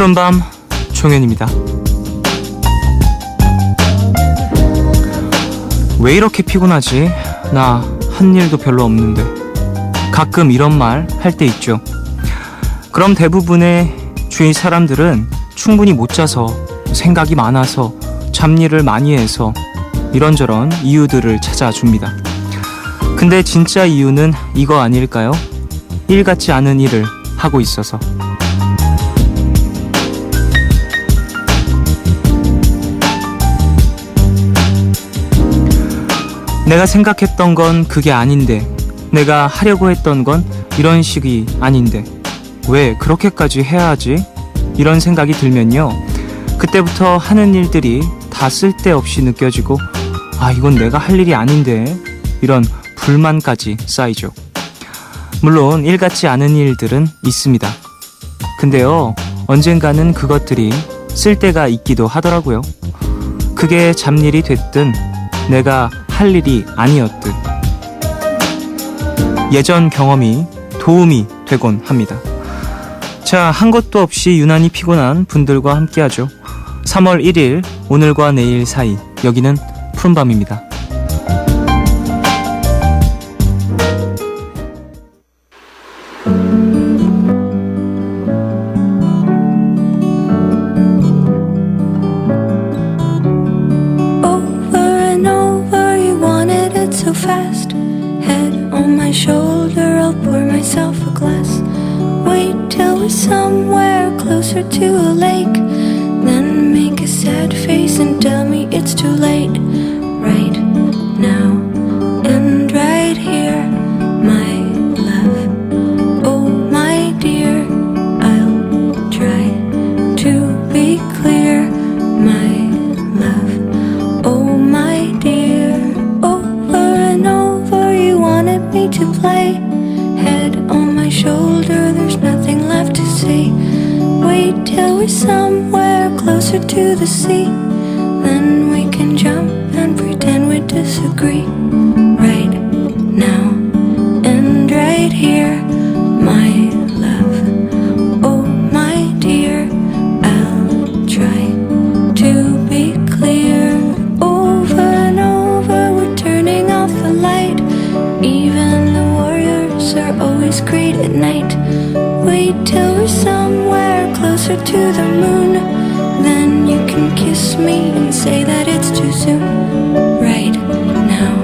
푸른밤 종현입니다. 왜 이렇게 피곤하지? 나 한 일도 별로 없는데. 가끔 이런 말 할 때 있죠. 그럼 대부분의 주위 사람들은 충분히 못 자서, 생각이 많아서, 잡일을 많이 해서 이런저런 이유들을 찾아줍니다. 근데 진짜 이유는 이거 아닐까요? 일 같지 않은 일을 하고 있어서. 내가 생각했던 건 그게 아닌데, 내가 하려고 했던 건 이런 식이 아닌데 왜 그렇게까지 해야 하지? 이런 생각이 들면요, 그때부터 하는 일들이 다 쓸데없이 느껴지고, 아, 이건 내가 할 일이 아닌데, 이런 불만까지 쌓이죠. 물론 일 같지 않은 일들은 있습니다. 근데요, 언젠가는 그것들이 쓸데가 있기도 하더라고요. 그게 잡일이 됐든 내가 할 일이 아니었듯. 예전 경험이 도움이 되곤 합니다. 자, 한 것도 없이 유난히 피곤한 분들과 함께하죠. 3월 1일 오늘과 내일 사이, 여기는 푸른밤입니다. So fast, head on my shoulder, I'll pour myself a glass. Wait till we're somewhere closer to a lake, then make a sad face and tell me it's too late. Right now and right here, my love. Oh my dear, I'll try to be clear, my love. Oh my dear, to play. Head on my shoulder, there's nothing left to see. Wait till we're somewhere closer to the sea, then we can jump and pretend we disagree. Right now and right here, my love. Oh my dear, I'll try to be clear. Over and over, we're turning off the light. Even the warriors are always great at night. Wait till we're somewhere closer to the moon, then you can kiss me and say that it's too soon. Right now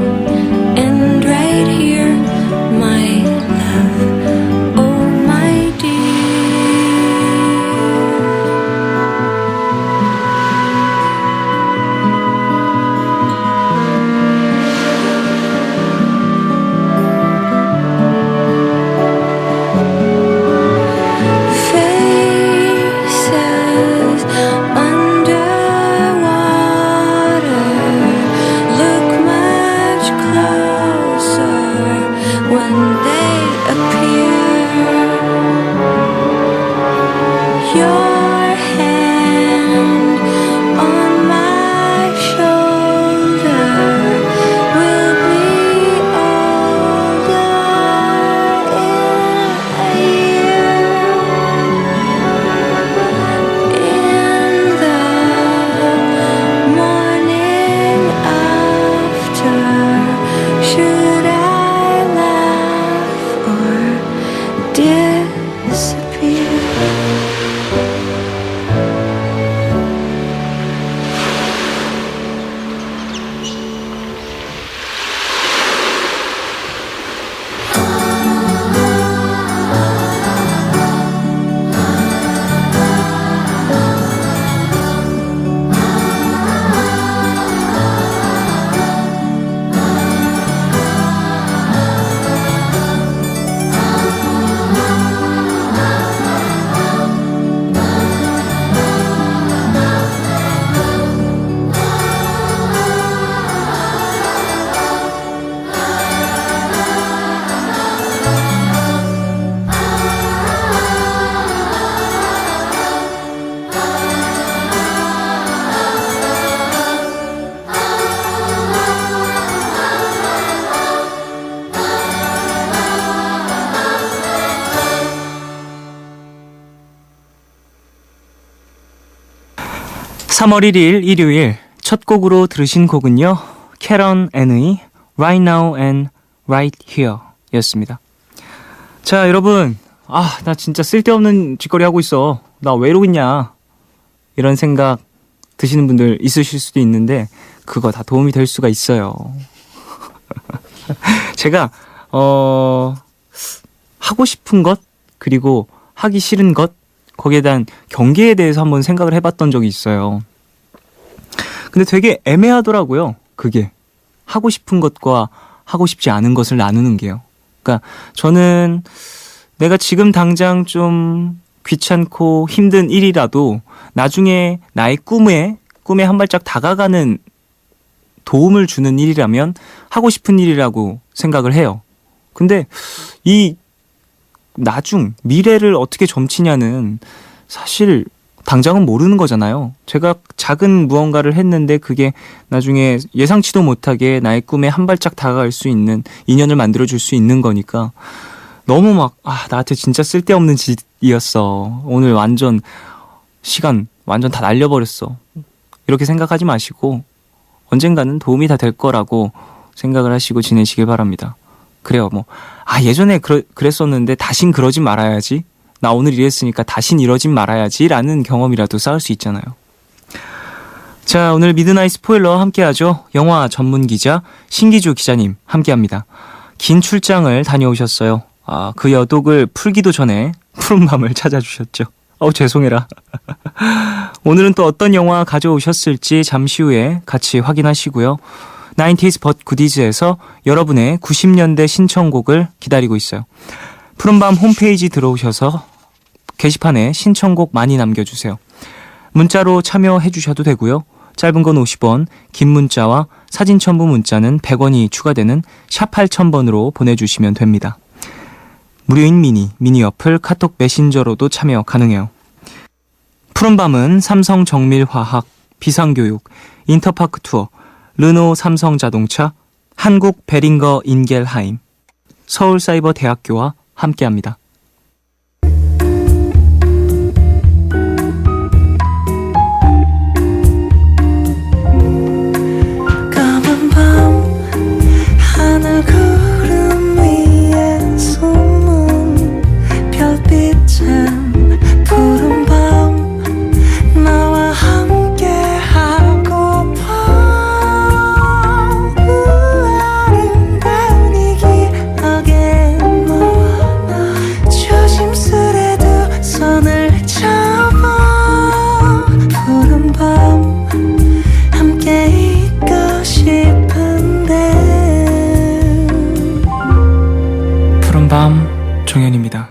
and right here, my love. Oh my 3월 1일 일요일 첫 곡으로 들으신 곡은요. 캐런 앤의 Right Now and Right Here 였습니다. 자, 여러분, 나 진짜 쓸데없는 짓거리 하고 있어. 나 왜 이러고 있냐. 이런 생각 드시는 분들 있으실 수도 있는데 그거 다 도움이 될 수가 있어요. 제가 하고 싶은 것 그리고 하기 싫은 것 거기에 대한 경계에 대해서 한번 생각을 해봤던 적이 있어요. 근데 되게 애매하더라고요. 그게 하고 싶은 것과 하고 싶지 않은 것을 나누는 게요. 그러니까 저는 내가 지금 당장 좀 귀찮고 힘든 일이라도 나중에 나의 꿈에 한 발짝 다가가는 도움을 주는 일이라면 하고 싶은 일이라고 생각을 해요. 근데 이 미래를 어떻게 점치냐는 사실 당장은 모르는 거잖아요. 제가 작은 무언가를 했는데 그게 나중에 예상치도 못하게 나의 꿈에 한 발짝 다가갈 수 있는 인연을 만들어줄 수 있는 거니까 너무 나한테 진짜 쓸데없는 짓이었어. 오늘 시간 완전 다 날려버렸어. 이렇게 생각하지 마시고 언젠가는 도움이 다 될 거라고 생각을 하시고 지내시길 바랍니다. 그래요. 예전에 그랬었는데 다신 그러진 말아야지. 나 오늘 이랬으니까 다신 이러진 말아야지 라는 경험이라도 쌓을 수 있잖아요. 자, 오늘 미드나잇 스포일러 함께하죠. 영화 전문기자 신기주 기자님 함께합니다. 긴 출장을 다녀오셨어요. 그 여독을 풀기도 전에 푸른 밤을 찾아주셨죠. 죄송해라. 오늘은 또 어떤 영화 가져오셨을지 잠시 후에 같이 확인하시고요. 90s but goodies에서 여러분의 90년대 신청곡을 기다리고 있어요. 푸른밤 홈페이지 들어오셔서 게시판에 신청곡 많이 남겨주세요. 문자로 참여해 주셔도 되고요. 짧은 건 50원, 긴 문자와 사진 첨부 문자는 100원이 추가되는 샵 8000번으로 보내주시면 됩니다. 무료인 미니 어플 카톡 메신저로도 참여 가능해요. 푸른밤은 삼성 정밀화학, 비상교육, 인터파크 투어, 르노 삼성자동차, 한국 베링거 인겔하임, 서울사이버대학교와 함께합니다. 까만 밤 하늘 구름 위에 숨은 별빛은 푸른 밤 나와 함께 하고파. 아름다운 이 기억에 너와 조심스레도 손을 잡아. 푸른 밤 함께 있고 싶은데. 푸른밤 종현입니다.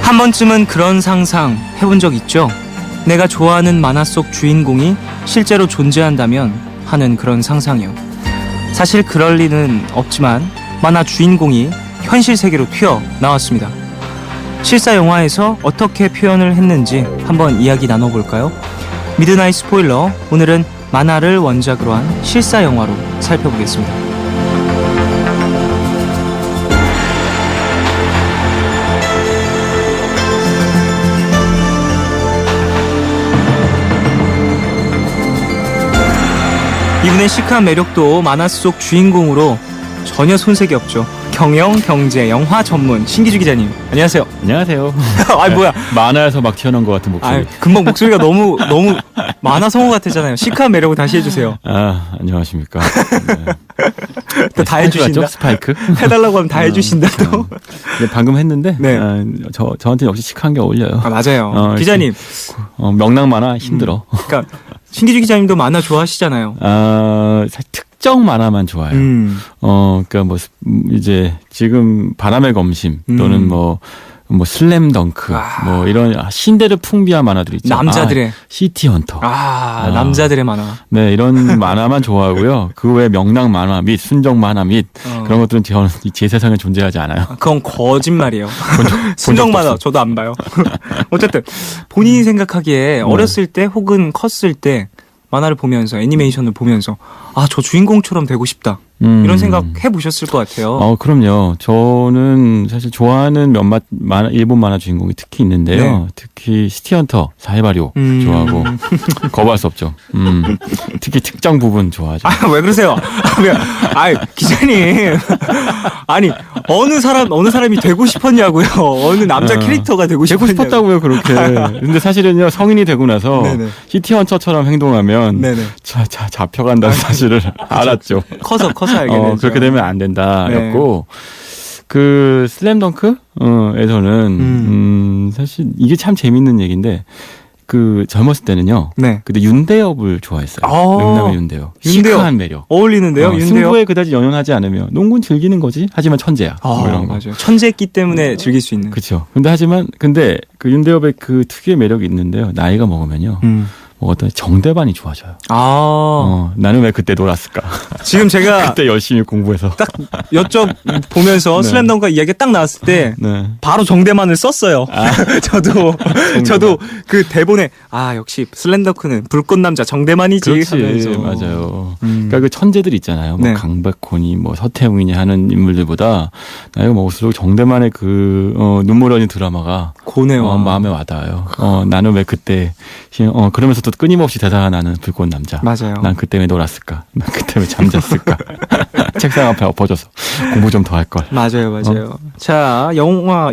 한 번쯤은 그런 상상 해본 적 있죠? 내가 좋아하는 만화 속 주인공이 실제로 존재한다면 하는 그런 상상이요. 사실 그럴 리는 없지만 만화 주인공이 현실 세계로 튀어나왔습니다. 실사 영화에서 어떻게 표현을 했는지 한번 이야기 나눠볼까요? 미드나잇 스포일러, 오늘은 만화를 원작으로 한 실사 영화로 살펴보겠습니다. 이분의 시크한 매력도 만화 속 주인공으로 전혀 손색이 없죠. 경영, 경제, 영화 전문 신기주 기자님, 안녕하세요. 안녕하세요. 뭐야? 만화에서 막 튀어나온 것 같은 목소리. 금방 목소리가 너무 만화 성우 같았잖아요. 시크한 매력을 다시 해주세요. 안녕하십니까. 네. 또 다 해주신다. 스파이크? 해달라고 하면 다 해주신다 또. 네, 방금 했는데 네. 저한테 역시 시크한 게 어울려요. 맞아요. 기자님. 명랑 만화 힘들어. 그러니까 신기주 기자님도 만화 좋아하시잖아요. 사실 특정 만화만 좋아해요. 그러니까 이제 지금 바람의 검심 또는 뭐 슬램덩크, 뭐 이런 신대를 풍비한 만화들 있죠. 남자들의 시티헌터. 남자들의 만화. 네, 이런 만화만 좋아하고요. 그 외 명랑 만화 및 순정 만화 및 그런 것들은 저는 제 세상에 존재하지 않아요. 그건 거짓말이에요. 순정 만화 저도 안 봐요. 어쨌든 본인이 생각하기에 어렸을 때 혹은 컸을 때 만화를 보면서 애니메이션을 보면서 저 주인공처럼 되고 싶다. 이런 생각 해보셨을 것 같아요. 그럼요. 저는 사실 좋아하는 몇몇 일본 만화 주인공이 특히 있는데요. 네. 특히 시티헌터 사이바리오 좋아하고 거부할 수 없죠. 특히 특정 부분 좋아하죠. 왜 그러세요? 기자님. 아니, 어느 사람이 되고 싶었냐고요. 어느 남자 캐릭터가 되고 되고 싶었냐고. 싶었다고요, 그렇게. 근데 사실은요, 성인이 되고 나서 네네. 시티헌터처럼 행동하면 네네. 잡혀간다는 사실을 알았죠. 커서 알게 되죠. 그렇게 되면 안 된다였고 그 슬램덩크에서는 사실 이게 참 재밌는 얘기인데 그 젊었을 때는요. 네. 그때 윤대엽을 좋아했어요. 능남의 윤대엽. 윤대엽. 시크한 매력. 어울리는데요, 윤대엽. 승부에 그다지 연연하지 않으며 농구는 즐기는 거지. 하지만 천재야. 뭐 이런 거. 맞아요. 천재기 때문에 즐길 수 있는. 그렇죠. 근데 그 윤대엽의 그 특유의 매력이 있는데요. 나이가 먹으면요. 뭐 어떤 정대반이 좋아져요. 나는 왜 그때 놀았을까? 지금 제가 그때 열심히 공부해서 딱 여쭤보면서 네. 슬램덩크 이야기가 딱 나왔을 때 네. 바로 정대만을 썼어요. 저도 그 대본에 역시 슬램덩크는 불꽃 남자 정대만이지 그렇지, 하면서. 맞아요. 그러니까 그 천재들 있잖아요. 뭐 네. 강백호니 뭐 서태웅이니 하는 인물들보다 나이가 먹을수록 정대만의 그 눈물 어린 드라마가 고뇌와 마음에 와닿아요. 나는 왜 그때 그러면서 또 끊임없이 대사하는 불꽃 남자. 맞아요. 난 그때 왜 놀았을까? 난 그때 왜 잠잤을까? 책상 앞에 엎어져서 공부 좀 더 할 걸. 맞아요. 자, 영화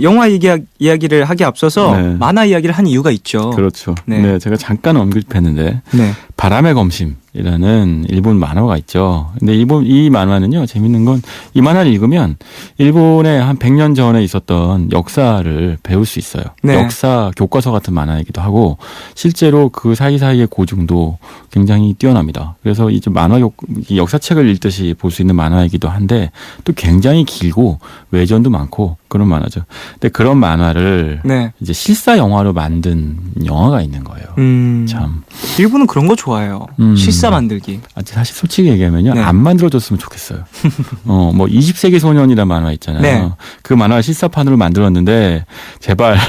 이야기를 하기 앞서서 네. 만화 이야기를 한 이유가 있죠. 그렇죠. 네. 네, 제가 잠깐 언급했는데 네. 바람의 검심이라는 일본 만화가 있죠. 근데 이 만화는요, 재밌는 건 이 만화를 읽으면 일본의 한 100년 전에 있었던 역사를 배울 수 있어요. 네. 역사 교과서 같은 만화이기도 하고 실제로 그 사이사이의 고증도 굉장히 뛰어납니다. 그래서 이제 역사책을 읽듯이 볼 수 있는 만화이기도 한데 또 굉장히 길고 외전도 많고 그런 만화죠. 근데 그런 만화를 네. 이제 실사 영화로 만든 영화가 있는 거예요. 참. 일본은 그런 거 좋아해요. 실사 만들기. 사실 솔직히 얘기하면요. 네. 안 만들어줬으면 좋겠어요. 뭐 20세기 소년이라는 만화 있잖아요. 네. 그 만화를 실사판으로 만들었는데 제발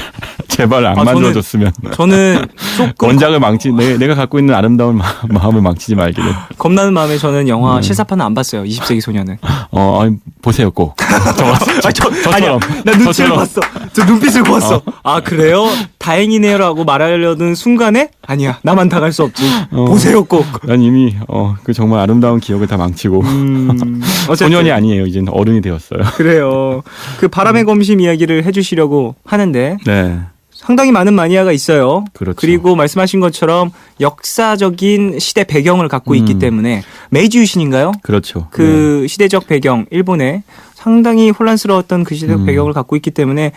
안 만들어줬으면. 저는 조금 원작을 내가 갖고 있는 아름다운 마음을 망치지 말기를. 겁나는 마음에 저는 영화 실사판은 안 봤어요. 20세기 소년은. 보세요 꼭. 아니야. 나 눈치를 봤어. 저 눈빛을 보았어. 그래요? 다행이네요라고 말하려는 순간에 아니야. 나만 당할 수 없지. 보세요 꼭. 난 이미 그 정말 아름다운 기억을 다 망치고 소년이 아니에요. 이제는 어른이 되었어요. 그래요. 그 바람의 검심 이야기를 해주시려고 하는데 네. 상당히 많은 마니아가 있어요. 그렇죠. 그리고 말씀하신 것처럼 역사적인 시대 배경을 갖고 있기 때문에 메이지 유신인가요? 그렇죠. 그 시대적 배경, 일본에 상당히 혼란스러웠던 그 시대적 배경을 갖고 있기 때문에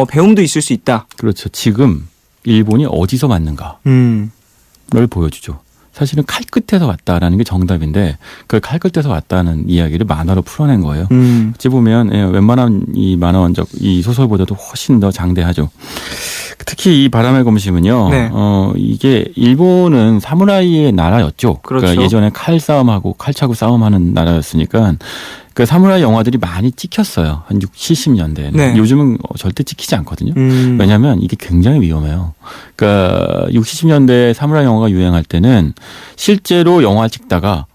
배움도 있을 수 있다. 그렇죠. 지금 일본이 어디서 맞는가? 를 보여주죠. 사실은 칼끝에서 왔다라는 게 정답인데 그 칼끝에서 왔다는 이야기를 만화로 풀어낸 거예요. 어찌 보면 웬만한 이 만화 원작 이 소설보다도 훨씬 더 장대하죠. 특히 이 바람의 검심은요. 네. 이게 일본은 사무라이의 나라였죠. 그렇죠. 그러니까 예전에 칼 싸움하고 칼 차고 싸움하는 나라였으니까 그 사무라이 영화들이 많이 찍혔어요. 한 60, 70년대에는. 네. 요즘은 절대 찍히지 않거든요. 왜냐하면 이게 굉장히 위험해요. 그러니까 60, 70년대 사무라이 영화가 유행할 때는 실제로 영화 찍다가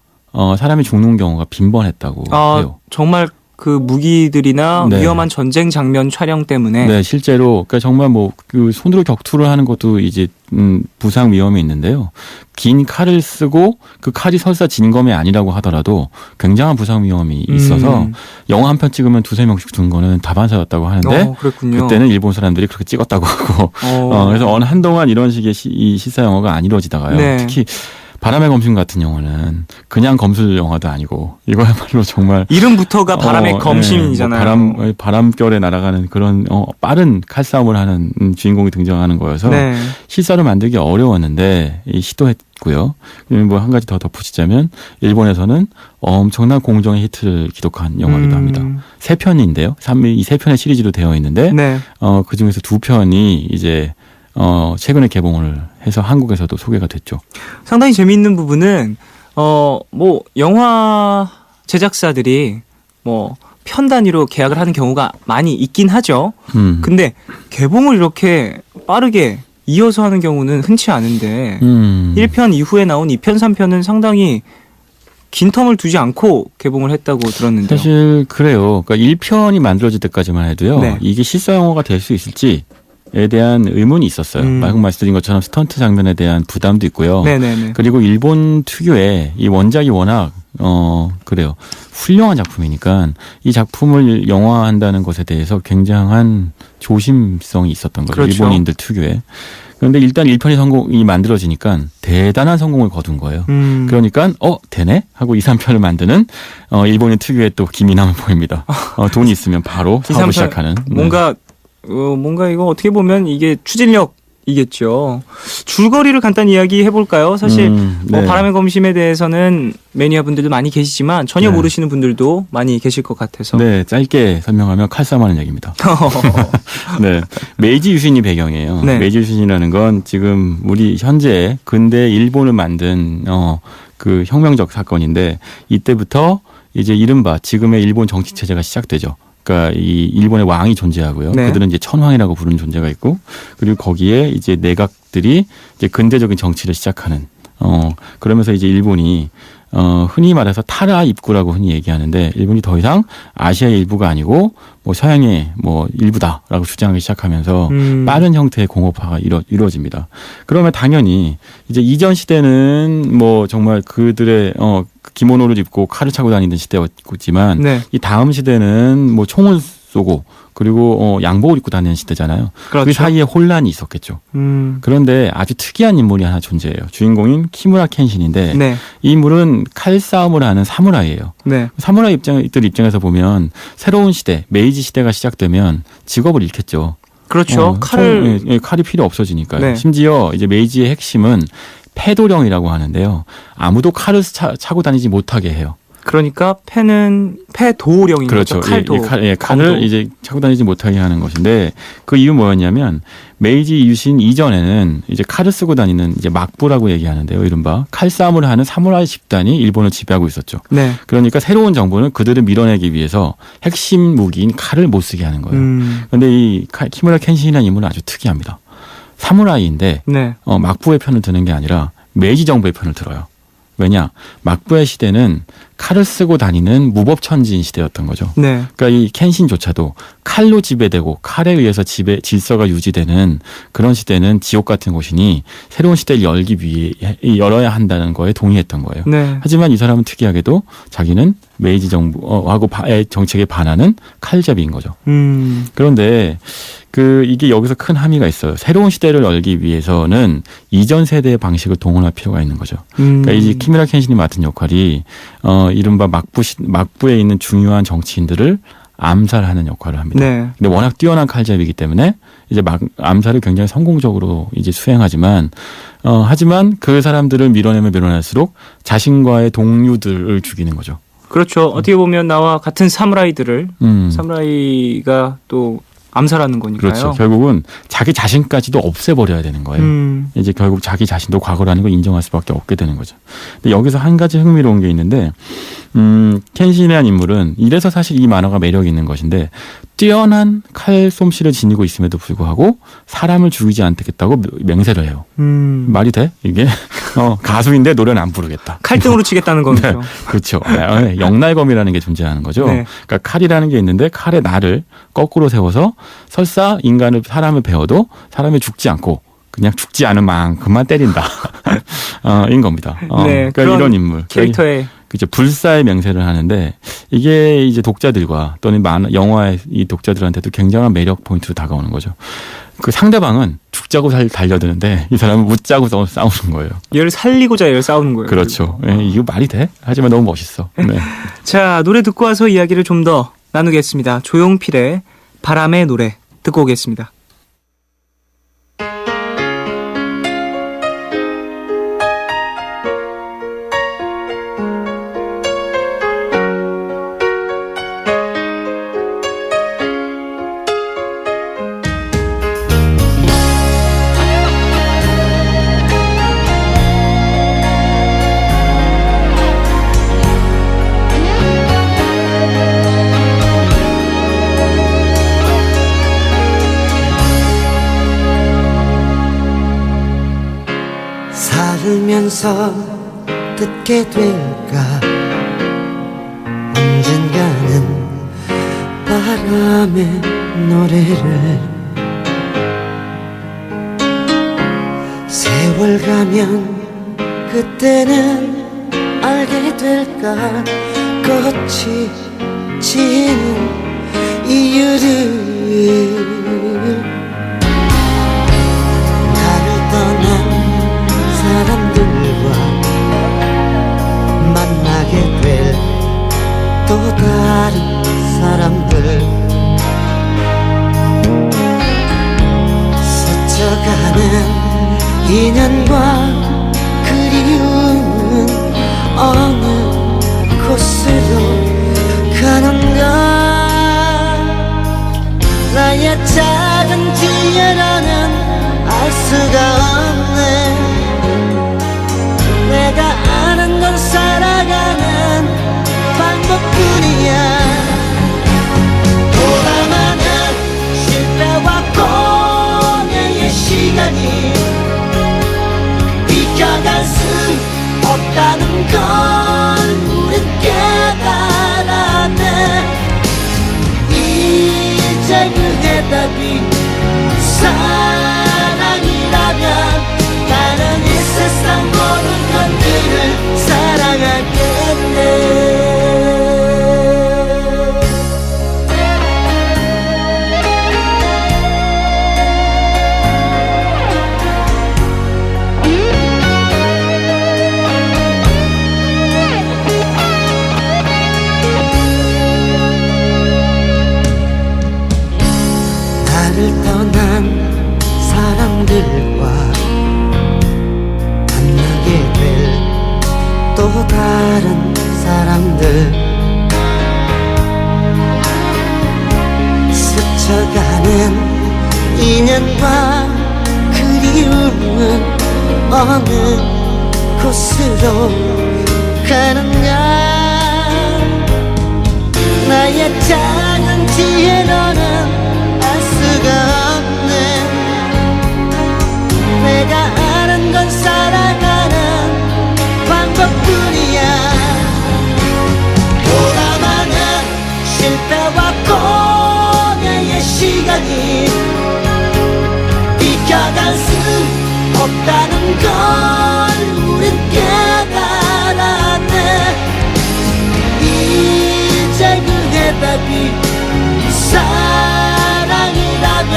사람이 죽는 경우가 빈번했다고 해요. 정말 그 무기들이나 네. 위험한 전쟁 장면 촬영 때문에 네, 실제로 그러니까 정말 뭐 그 손으로 격투를 하는 것도 이제 부상 위험이 있는데요. 긴 칼을 쓰고 그 칼이 설사 진검이 아니라고 하더라도 굉장한 부상 위험이 있어서 영화 한 편 찍으면 2-3명씩 죽는 거는 다반사였다고 하는데 그랬군요. 그때는 일본 사람들이 그렇게 찍었다고 하고 그래서 한동안 이런 식의 이 실사 영화가 안 이루어지다가요. 네. 특히 바람의 검심 같은 영화는 그냥 검술 영화도 아니고 이거야말로 정말 이름부터가 바람의 검심이잖아요. 뭐 바람결에 날아가는 그런 빠른 칼싸움을 하는 주인공이 등장하는 거여서 네. 실사로 만들기 어려웠는데 시도했고요. 뭐 한 가지 더 덧붙이자면 일본에서는 엄청난 공정의 히트를 기록한 영화이기도 합니다. 3편인데요. 이 3편의 시리즈로 되어 있는데 네. 그 중에서 2편이 이제 최근에 개봉을 해서 한국에서도 소개가 됐죠. 상당히 재미있는 부분은 뭐 영화 제작사들이 뭐 편 단위로 계약을 하는 경우가 많이 있긴 하죠. 근데 개봉을 이렇게 빠르게 이어서 하는 경우는 흔치 않은데 1편 이후에 나온 2편, 3편은 상당히 긴 텀을 두지 않고 개봉을 했다고 들었는데요. 사실 그래요. 그러니까 1편이 만들어질 때까지만 해도요. 네. 이게 실사 영화가 될 수 있을지에 대한 의문이 있었어요. 방금 말씀드린 것처럼 스턴트 장면에 대한 부담도 있고요. 네네네. 그리고 일본 특유의 이 원작이 워낙 그래요. 훌륭한 작품이니까 이 작품을 영화한다는 것에 대해서 굉장한 조심성이 있었던 거죠. 그렇죠. 일본인들 특유의. 그런데 일단 1편이 만들어지니까 대단한 성공을 거둔 거예요. 그러니까 되네? 하고 2, 3편을 만드는 일본인 특유의 또 기민함을 보입니다. 돈이 있으면 바로 사업을 시작하는. 뭔가 이거 어떻게 보면 이게 추진력이겠죠. 줄거리를 간단히 이야기해 볼까요? 사실 네. 바람의 검심에 대해서는 매니아 분들도 많이 계시지만 전혀 모르시는 분들도 많이 계실 것 같아서. 네, 짧게 설명하면 칼싸움하는 얘기입니다. 네, 메이지 유신이 배경이에요. 네. 메이지 유신이라는 건 지금 우리 현재 근대 일본을 만든 그 혁명적 사건인데 이때부터 이제 이른바 지금의 일본 정치 체제가 시작되죠. 그러니까 이 일본의 왕이 존재하고요. 네. 그들은 이제 천황이라고 부르는 존재가 있고, 그리고 거기에 이제 내각들이 이제 근대적인 정치를 시작하는. 그러면서 이제 일본이 흔히 말해서 타라 입구라고 흔히 얘기하는데 일본이 더 이상 아시아의 일부가 아니고 뭐 서양의 뭐 일부다라고 주장하기 시작하면서 빠른 형태의 공업화가 이루어집니다. 그러면 당연히 이제 이전 시대는 뭐 정말 그들의 기모노를 입고 칼을 차고 다니는 시대였지만 네. 이 다음 시대는 뭐 총을 쏘고 그리고 양복을 입고 다니는 시대잖아요. 그렇죠. 그 사이에 혼란이 있었겠죠. 그런데 아주 특이한 인물이 하나 존재해요. 주인공인 키무라 켄신인데 네. 이 인물은 칼싸움을 하는 사무라이예요. 네. 사무라이 입장에서 보면 새로운 시대, 메이지 시대가 시작되면 직업을 잃겠죠. 그렇죠. 칼이 필요 없어지니까요. 네. 심지어 이제 메이지의 핵심은 패도령이라고 하는데요. 아무도 칼을 차고 다니지 못하게 해요. 그러니까 패도령인 그렇죠. 거죠. 칼도. 칼을 검도. 이제 차고 다니지 못하게 하는 것인데 그 이유 뭐였냐면 메이지 유신 이전에는 이제 칼을 쓰고 다니는 이제 막부라고 얘기하는데요. 이른바 칼싸움을 하는 사무라이 집단이 일본을 지배하고 있었죠. 네. 그러니까 새로운 정부는 그들을 밀어내기 위해서 핵심 무기인 칼을 못 쓰게 하는 거예요. 그런데 이 키무라 켄신이라는 인물은 아주 특이합니다. 사무라이인데 네. 막부의 편을 드는 게 아니라 메이지 정부의 편을 들어요. 왜냐? 막부의 시대는 칼을 쓰고 다니는 무법천지인 시대였던 거죠. 네. 그러니까 이 켄신조차도 칼로 지배되고 칼에 의해서 질서가 유지되는 그런 시대는 지옥 같은 곳이니 새로운 시대를 열어야 한다는 거에 동의했던 거예요. 네. 하지만 이 사람은 특이하게도 자기는 메이지 정부하고 정책에 반하는 칼잡이인 거죠. 그런데 이게 여기서 큰 함의가 있어요. 새로운 시대를 열기 위해서는 이전 세대의 방식을 동원할 필요가 있는 거죠. 그러니까 이 키무라 켄신이 맡은 역할이 이른바 막부에 있는 중요한 정치인들을 암살하는 역할을 합니다. 네. 근데 워낙 뛰어난 칼잡이기 때문에 이제 암살을 굉장히 성공적으로 이제 수행하지만 하지만 그 사람들을 밀어내면 밀어낼수록 자신과의 동료들을 죽이는 거죠. 그렇죠. 어떻게 보면 나와 같은 사무라이들을 사무라이가 또 암살하는 거니까요. 그렇죠. 결국은 자기 자신까지도 없애버려야 되는 거예요. 이제 결국 자기 자신도 과거라는 걸 인정할 수밖에 없게 되는 거죠. 근데 여기서 한 가지 흥미로운 게 있는데, 켄신이라는 인물은 이래서 사실 이 만화가 매력이 있는 것인데, 뛰어난 칼 솜씨를 지니고 있음에도 불구하고 사람을 죽이지 않겠다고 맹세를 해요. 말이 돼? 이게 가수인데 노래는 안 부르겠다. 칼등으로 치겠다는 거죠. 네, 그렇죠. 영날검이라는 게 존재하는 거죠. 네. 그러니까 칼이라는 게 있는데 칼의 날을 거꾸로 세워서 설사 사람을 베어도 사람이 죽지 않고 그냥 죽지 않은 만큼만 때린다. 인 겁니다. 네, 그러니까 이런 인물. 캐릭터의 그죠. 불사의 맹세를 하는데 이게 이제 독자들과 또는 영화의 이 독자들한테도 굉장한 매력 포인트로 다가오는 거죠. 그 상대방은 죽자고 달려드는데 이 사람은 묻자고 싸우는 거예요. 얘를 살리고자 얘를 싸우는 거예요. 그렇죠. 예, 이거 말이 돼? 하지만 너무 멋있어. 네. 자, 노래 듣고 와서 이야기를 좀 더 나누겠습니다. 조용필의 바람의 노래 듣고 오겠습니다. 살면서 듣게 될까 언젠가는 바람의 노래를 세월 가면 그때는 알게 될까 꽃이 지는 이유를 나를 떠난 사람들과 만나게 될 또 다른 사람들 스쳐가는 인연과 그리움은 어느 곳으로 가는가 나의 작은 지혜로는 알 수가 없네 내가 아는 건 살아가는 방법뿐이야 돌아가는 실패와 고뇌의 시간이 비켜갈 수 없다는 걸 우린 깨달았네 이제 그 해답이 사랑이라면 나는 이 세상 모든 것들을 사랑하겠네 나를 떠난 사람들과 만나게 될 또 다른 사람들 스쳐가는 인연과 그리움은 어느 곳으로 가는가 나의 작은 지혜로는 알 수가 없네 내가 아는 건 살아가는 방법뿐이야 돌아가는 실패와 고뇌의 시간이 비켜갈 수 없다는 걸 우린 깨달았네 이제 그 해답이 사랑이라면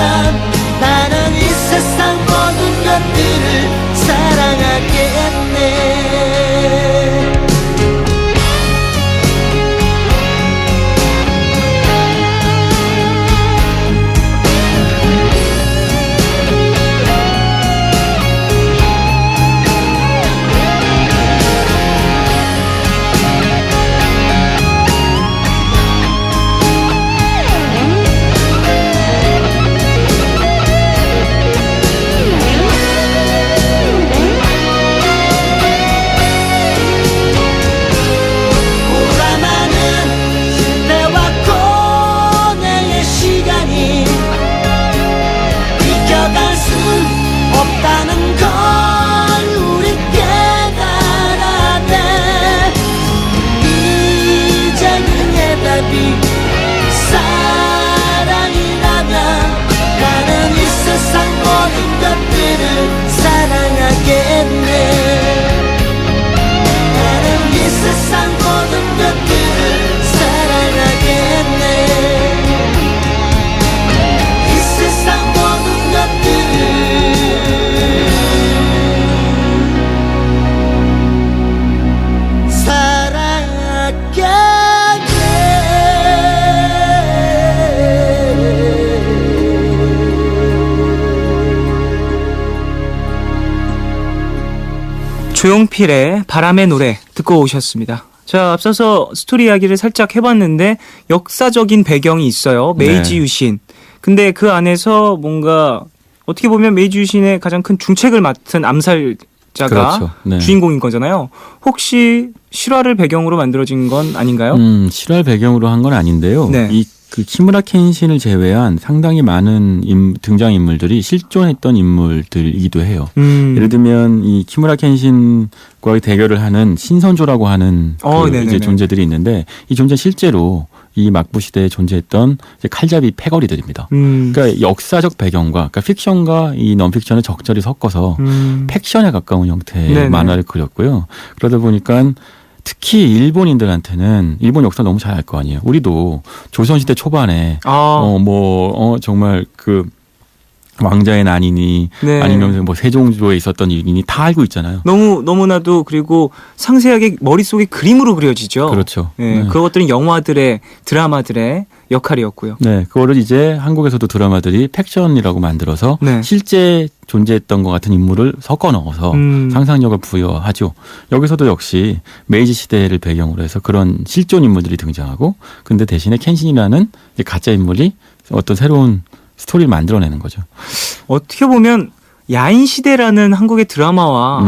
나는 이 세상 모든 것들을 사랑하겠네 조용필의 바람의 노래 듣고 오셨습니다. 자, 앞서서 스토리 이야기를 살짝 해봤는데 역사적인 배경이 있어요. 메이지 네. 유신. 근데 그 안에서 뭔가 어떻게 보면 메이지 유신의 가장 큰 중책을 맡은 암살자가 그렇죠. 네. 주인공인 거잖아요. 혹시 실화를 배경으로 만들어진 건 아닌가요? 실화를 배경으로 한 건 아닌데요. 네. 그 키무라 켄신을 제외한 상당히 많은 등장 인물들이 실존했던 인물들이기도 해요. 예를 들면 이 키무라 켄신과 대결을 하는 신선조라고 하는 이제 존재들이 있는데 이 존재 실제로 이 막부 시대에 존재했던 이제 칼잡이 패거리들입니다. 그러니까 역사적 배경과 그러니까 픽션과 이 넌픽션을 적절히 섞어서 팩션에 가까운 형태의 네네. 만화를 그렸고요. 그러다 보니까 특히 일본인들한테는 일본 역사 너무 잘 알 거 아니에요. 우리도 조선시대 초반에 정말 그 왕자의 난이니 네. 아니면 뭐 세종조에 있었던 일이니 다 알고 있잖아요. 너무나도 그리고 상세하게 머릿속에 그림으로 그려지죠. 그렇죠. 네. 네. 그것들은 영화들의 드라마들의 역할이었고요. 네, 그거를 이제 한국에서도 드라마들이 팩션이라고 만들어서 네. 실제 존재했던 것 같은 인물을 섞어 넣어서 상상력을 부여하죠. 여기서도 역시 메이지 시대를 배경으로 해서 그런 실존 인물들이 등장하고 근데 대신에 켄신이라는 이제 가짜 인물이 어떤 새로운 스토리를 만들어내는 거죠. 어떻게 보면 야인시대라는 한국의 드라마와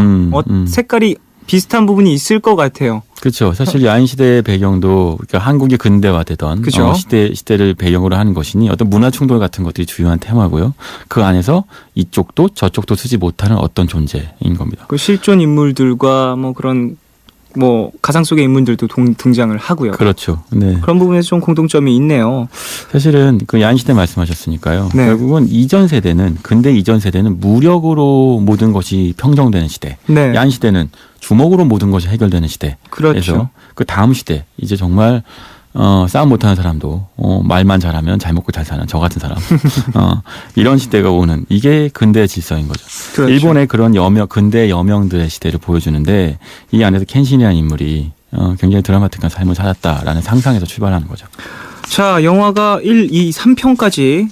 색깔이 비슷한 부분이 있을 것 같아요. 그렇죠. 사실 야인시대의 배경도 그러니까 한국이 근대화되던 그렇죠. 시대를 배경으로 하는 것이니 어떤 문화 충돌 같은 것들이 주요한 테마고요. 그 안에서 이쪽도 저쪽도 쓰지 못하는 어떤 존재인 겁니다. 그 실존 인물들과 뭐 그런 뭐 가상 속의 인물들도 등장을 하고요. 그렇죠. 네. 그런 부분에서 좀 공통점이 있네요. 사실은 그 야인시대 말씀하셨으니까요. 네. 결국은 근대 이전 세대는 무력으로 모든 것이 평정되는 시대. 네. 야인시대는 주먹으로 모든 것이 해결되는 시대. 그렇죠. 그 다음 시대 이제 정말 싸움 못하는 사람도 말만 잘하면 잘 먹고 잘 사는 저 같은 사람 이런 시대가 오는 이게 근대의 질서인 거죠. 그렇죠. 일본의 그런 근대 여명들의 시대를 보여주는데 이 안에서 켄신이라는 인물이 굉장히 드라마틱한 삶을 살았다라는 상상에서 출발하는 거죠. 자, 영화가 1, 2, 3편까지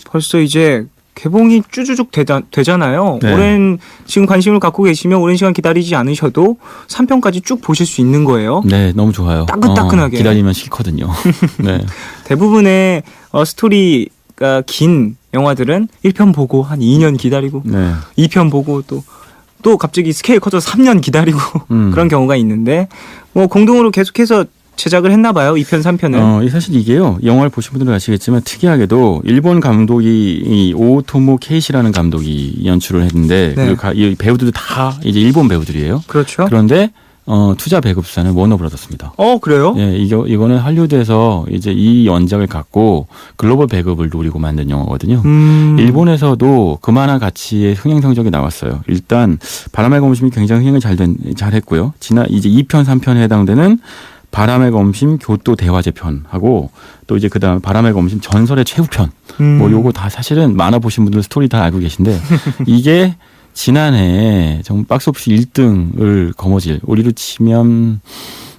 벌써 이제 개봉이 쭈쭈쭉 되잖아요. 네. 지금 관심을 갖고 계시면 오랜 시간 기다리지 않으셔도 3편까지 쭉 보실 수 있는 거예요. 네, 너무 좋아요. 따끈따끈하게. 기다리면 싫거든요. 네. 대부분의 스토리가 긴 영화들은 1편 보고 한 2년 기다리고 네. 2편 보고 또 갑자기 스케일 커져서 3년 기다리고 그런 경우가 있는데 뭐 공동으로 계속해서 제작을 했나 봐요. 2편, 3편은. 사실 이게요. 영화를 보신 분들은 아시겠지만 특이하게도 일본 감독이 이 오토모 케이시라는 감독이 연출을 했는데 네. 이 배우들도 다 이제 일본 배우들이에요. 그렇죠. 그런데 투자 배급사는 워너브라더스입니다. 그래요? 예, 이거는 할리우드에서 이제 이 연작을 갖고 글로벌 배급을 노리고 만든 영화거든요. 일본에서도 그만한 가치의 흥행 성적이 나왔어요. 일단 바람의 검심이 굉장히 흥행을 잘했고요. 이제 2편, 3편에 해당되는 바람의 검심 교토 대화제 편하고 또 이제 그다음 바람의 검심 전설의 최후편 뭐 요거 다 사실은 만화 보신 분들 스토리 다 알고 계신데 이게 지난해 정말 박스오피스 1등을 거머쥘 우리로 치면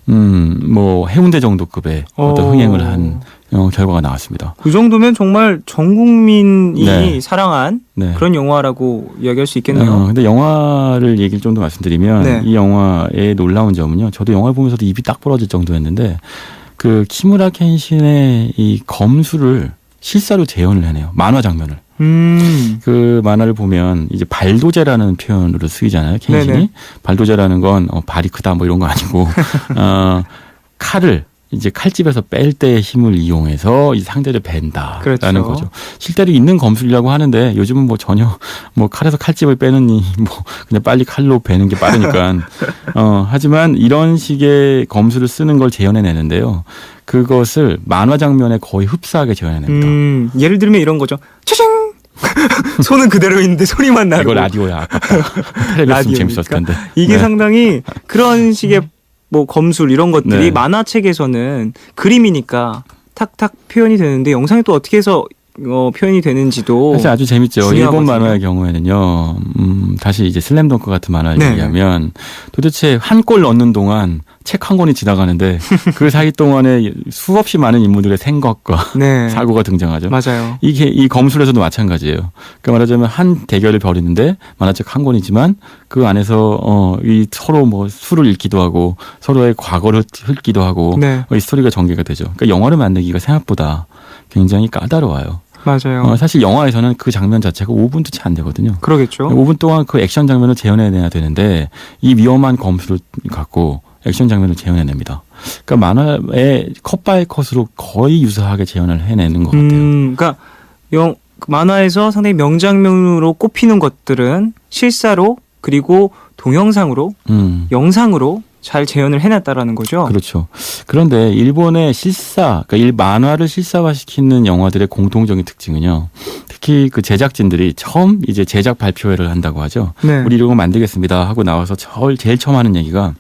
뭐 해운대 정도급의 어떤 흥행을 한 결과가 나왔습니다. 그 정도면 정말 전 국민이 네. 사랑한 네. 그런 영화라고 이야기할 수 있겠네요. 근데 영화를 얘기를 좀 더 말씀드리면 네. 이 영화의 놀라운 점은요. 저도 영화를 보면서도 입이 딱 벌어질 정도였는데 그 키무라 켄신의 이 검수를 실사로 재현을 해내요. 만화 장면을. 그 만화를 보면 이제 발도제라는 표현으로 쓰이잖아요. 켄신이. 네네. 발도제라는 건 발이 크다 뭐 이런 거 아니고 칼을 이제 칼집에서 뺄 때의 힘을 이용해서 이 상대를 벤다라는 그렇죠. 거죠. 실제로 있는 검술이라고 하는데 요즘은 뭐 전혀 뭐 칼에서 칼집을 빼느니 뭐 그냥 빨리 칼로 베는 게 빠르니까. 하지만 이런 식의 검술을 쓰는 걸 재현해내는데요. 그것을 만화 장면에 거의 흡사하게 재현해냅니다. 예를 들면 이런 거죠. 차싱! 손은 그대로 있는데 소리만 나고. 이거 라디오야. 아깝다. 텔레비전 재밌었을 텐데. 이게 네. 상당히 그런 식의 뭐 검술 이런 것들이 네. 만화책에서는 그림이니까 탁탁 표현이 되는데 영상이 또 어떻게 해서 표현이 되는지도 사실 아주 재밌죠. 중요하거든요. 일본 만화의 경우에는요. 다시 이제 슬램덩크 같은 만화를 네. 얘기하면 도대체 한 골 넣는 동안 책 한 권이 지나가는데 그 사이 동안에 수없이 많은 인물들의 생각과 네. 사고가 등장하죠. 맞아요. 이게 이 검술에서도 마찬가지예요. 그러니까 말하자면 한 대결을 벌이는데 만화책 한 권이지만 그 안에서 이 서로 뭐 수를 읽기도 하고 서로의 과거를 훑기도 하고 네. 이 스토리가 전개가 되죠. 그러니까 영화를 만들기가 생각보다 굉장히 까다로워요. 맞아요. 사실 영화에서는 그 장면 자체가 5분도 채 안 되거든요. 그러겠죠. 5분 동안 그 액션 장면을 재현해내야 되는데 이 위험한 검술을 갖고 액션 장면을 재현해냅니다. 그러니까 만화의 컷 바이 컷으로 거의 유사하게 재현을 해내는 것 같아요. 그러니까 만화에서 상당히 명장면으로 꼽히는 것들은 실사로 그리고 동영상으로 영상으로 잘 재현을 해놨다라는 거죠. 그렇죠. 그런데 일본의 실사, 그러니까 만화를 실사화시키는 영화들의 공통적인 특징은요. 특히 그 제작진들이 처음 이제 제작 발표회를 한다고 하죠. 네. 우리 이런 거 만들겠습니다 하고 나와서 제일 처음 하는 얘기가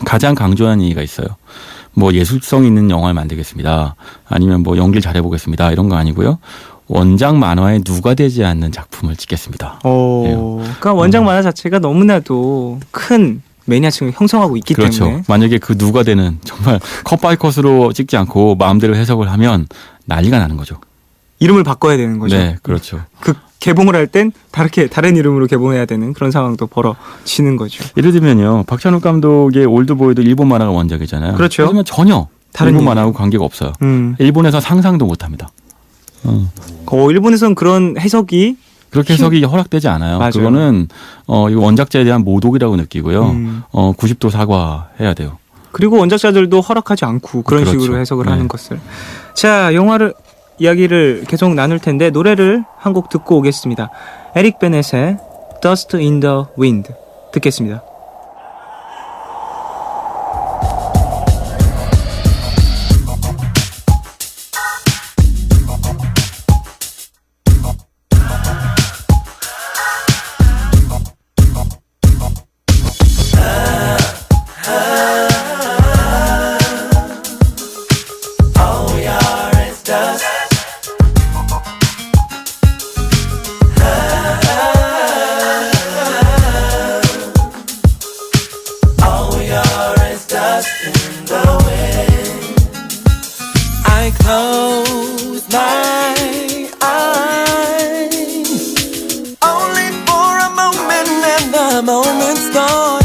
가장 강조하는 얘기가 있어요. 뭐 예술성 있는 영화를 만들겠습니다. 아니면 뭐 연기를 잘해보겠습니다. 이런 거 아니고요. 원작 만화에 누가 되지 않는 작품을 찍겠습니다. 그러니까 원작 만화 자체가 너무나도 큰 매니아층을 형성하고 있기 그렇죠. 때문에 만약에 그 누가 되는 정말 컷 바이 컷으로 찍지 않고 마음대로 해석을 하면 난리가 나는 거죠. 이름을 바꿔야 되는 거죠. 네, 그렇죠. 그 개봉을 할 땐 다른 이름으로 개봉해야 되는 그런 상황도 벌어지는 거죠. 예를 들면요, 박찬욱 감독의 올드보이도 일본 만화가 원작이잖아요. 그렇죠. 하지만 전혀 다른 일본 얘기. 만화하고 관계가 없어요. 음. 일본에서 상상도 못합니다. 일본에서는 그런 해석이 그렇게 해석이 허락되지 않아요. 맞아요. 그거는 이 원작자에 대한 모독이라고 느끼고요. 90도 사과해야 돼요. 그리고 원작자들도 허락하지 않고 그런 그렇죠. 식으로 해석을 네. 하는 것을. 자, 이야기를 계속 나눌 텐데 노래를 한 곡 듣고 오겠습니다. 에릭 베넷의 Dust in the Wind 듣겠습니다. I close my eyes only for a moment, and the moment's gone.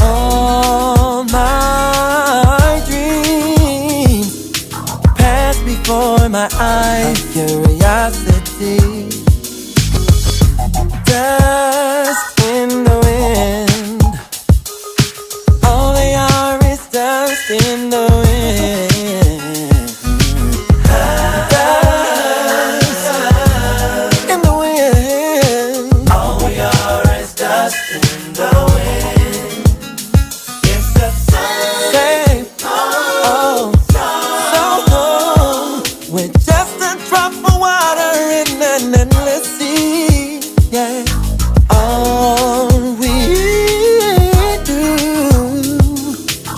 All my dreams pass before my eyes. Curiosity, dust in the wind. All they are is dust in the wind.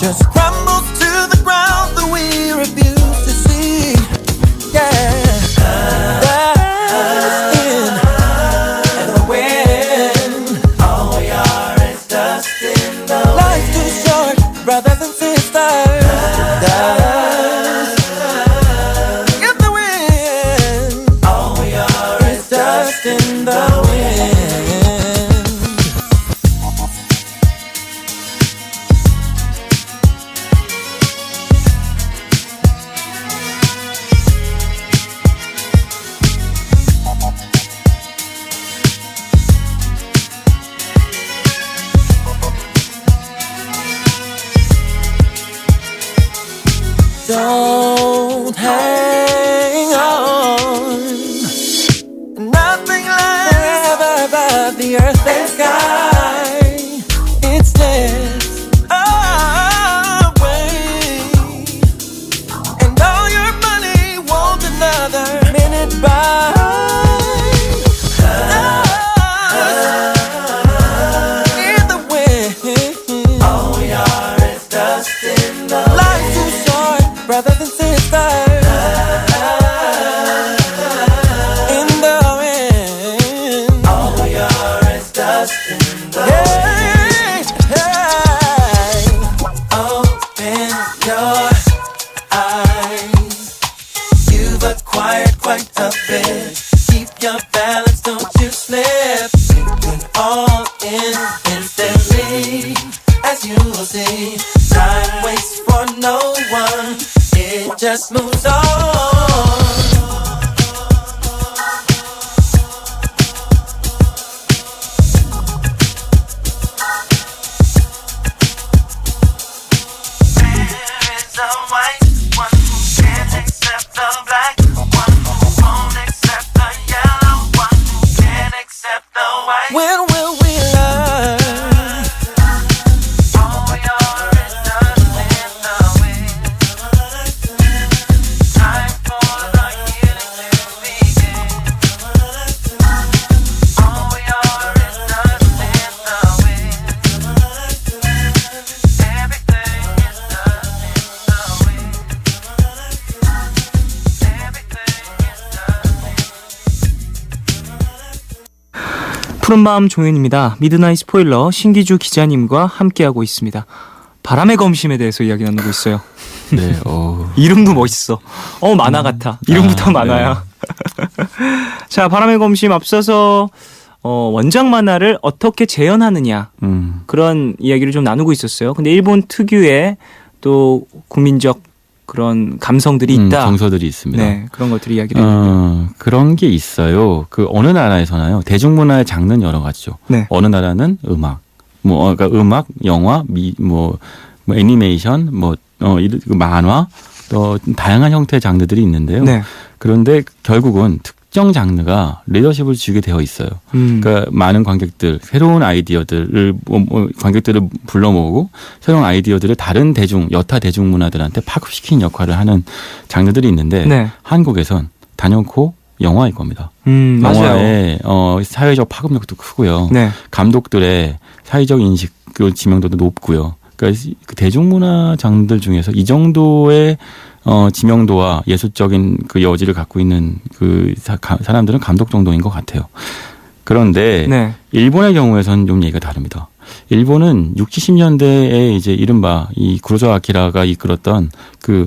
Just crumbles to the ground that we refuse to see. Yeah, dust in the wind. All we are is dust in the wind. Life's too short, brothers and sisters. Dust in the wind. All we are is dust in the wind. Don't hang on. Nothing lasts forever above the earth and sky. It slips away, and all your money won't another minute by. In the wind, all we are is dust in the wind. Life's too short, brothers and sisters. In the wind, all we are is dust in the wind. as you will see. Time waits for no one, it just moves on. When will we learn? All we are is dust in the wind. Time for the healing to begin. All we are is dust in the wind. Everything is dust in the wind. Everything is dust. 푸른밤 종현입니다. 미드나잇 스포일러 신기주 기자님과 함께하고 있습니다. 바람의 검심에 대해서 이야기 나누고 있어요. 네, 이름도 멋있어. 만화 같아. 이름부터 만화야. 자, 바람의 검심 앞서서 원작 만화를 어떻게 재현하느냐 그런 이야기를 좀 나누고 있었어요. 근데 일본 특유의 또 국민적 그런 감성들이 있다. 정서들이 있습니다. 네, 그런 것들이 이야기를 했는데. 그런 게 있어요. 그 어느 나라에서나요. 대중문화의 장르는 여러 가지죠. 네. 어느 나라는 음악, 그러니까 음악, 영화, 애니메이션, 만화, 또 다양한 형태의 장르들이 있는데요. 네. 그런데 결국은 특정 장르가 리더십을 쥐게 되어 있어요. 그러니까 많은 관객들, 새로운 아이디어들을 관객들을 불러 모으고 새로운 아이디어들을 다른 여타 대중문화들한테 파급시키는 역할을 하는 장르들이 있는데 네. 한국에선 단연코 영화일 겁니다. 맞아요. 영화의 사회적 파급력도 크고요. 네. 감독들의 사회적 인식, 그 지명도도 높고요. 그러니까 그 대중문화 장르들 중에서 이 정도의 지명도와 예술적인 그 여지를 갖고 있는 그 사람들은 감독 정도인 것 같아요. 그런데 네. 일본의 경우에서는 좀 얘기가 다릅니다. 일본은 60, 70년대에 이제 이른바 이 구로사와 아키라가 이끌었던 그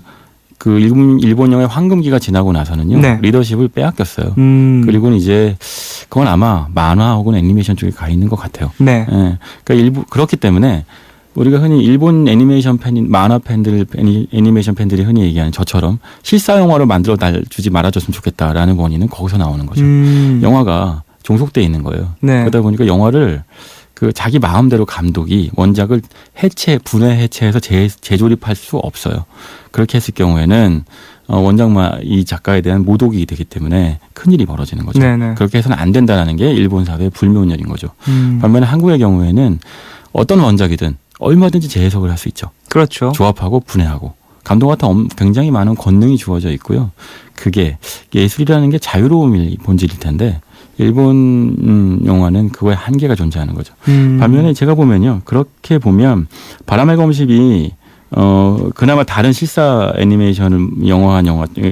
일본 영화의 황금기가 지나고 나서는요. 네. 리더십을 빼앗겼어요. 그리고는 이제 그건 아마 만화 혹은 애니메이션 쪽에 가 있는 것 같아요. 네. 예. 그러니까 그렇기 때문에 우리가 흔히 일본 애니메이션 만화 팬들, 애니메이션 팬들이 흔히 얘기하는 저처럼 실사 영화를 만들어 주지 말아줬으면 좋겠다라는 원인은 거기서 나오는 거죠. 영화가 종속돼 있는 거예요. 네. 그러다 보니까 영화를 그 자기 마음대로 감독이 원작을 분해 해체해서 재조립할 수 없어요. 그렇게 했을 경우에는 이 작가에 대한 모독이 되기 때문에 큰일이 벌어지는 거죠. 네네. 그렇게 해서는 안 된다는 게 일본 사회의 불면역인 거죠. 반면에 한국의 경우에는 어떤 원작이든 얼마든지 재해석을 할 수 있죠. 그렇죠. 조합하고 분해하고. 감독한테 굉장히 많은 권능이 주어져 있고요. 그게 예술이라는 게 자유로움이 본질일 텐데 일본 영화는 그거에 한계가 존재하는 거죠. 반면에 제가 보면요. 그렇게 보면 바람의 검심이 그나마 다른 실사 애니메이션을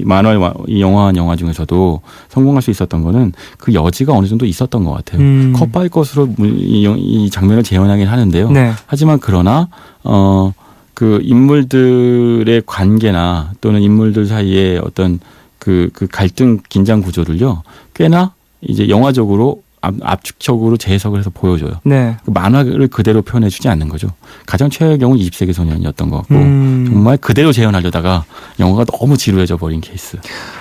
만화를 영화한 영화 중에서도 성공할 수 있었던 거는 그 여지가 어느 정도 있었던 것 같아요. 컷바이 컷으로 이 장면을 재현하긴 하는데요. 네. 하지만 그러나 그 인물들의 관계나 또는 인물들 사이의 어떤 그 갈등 긴장 구조를요 꽤나 이제 영화적으로 압축적으로 재해석을 해서 보여줘요. 네. 그 만화를 그대로 표현해주지 않는 거죠. 가장 최악의 경우는 20세기 소년이었던 것 같고 정말 그대로 재현하려다가 영화가 너무 지루해져 버린 케이스.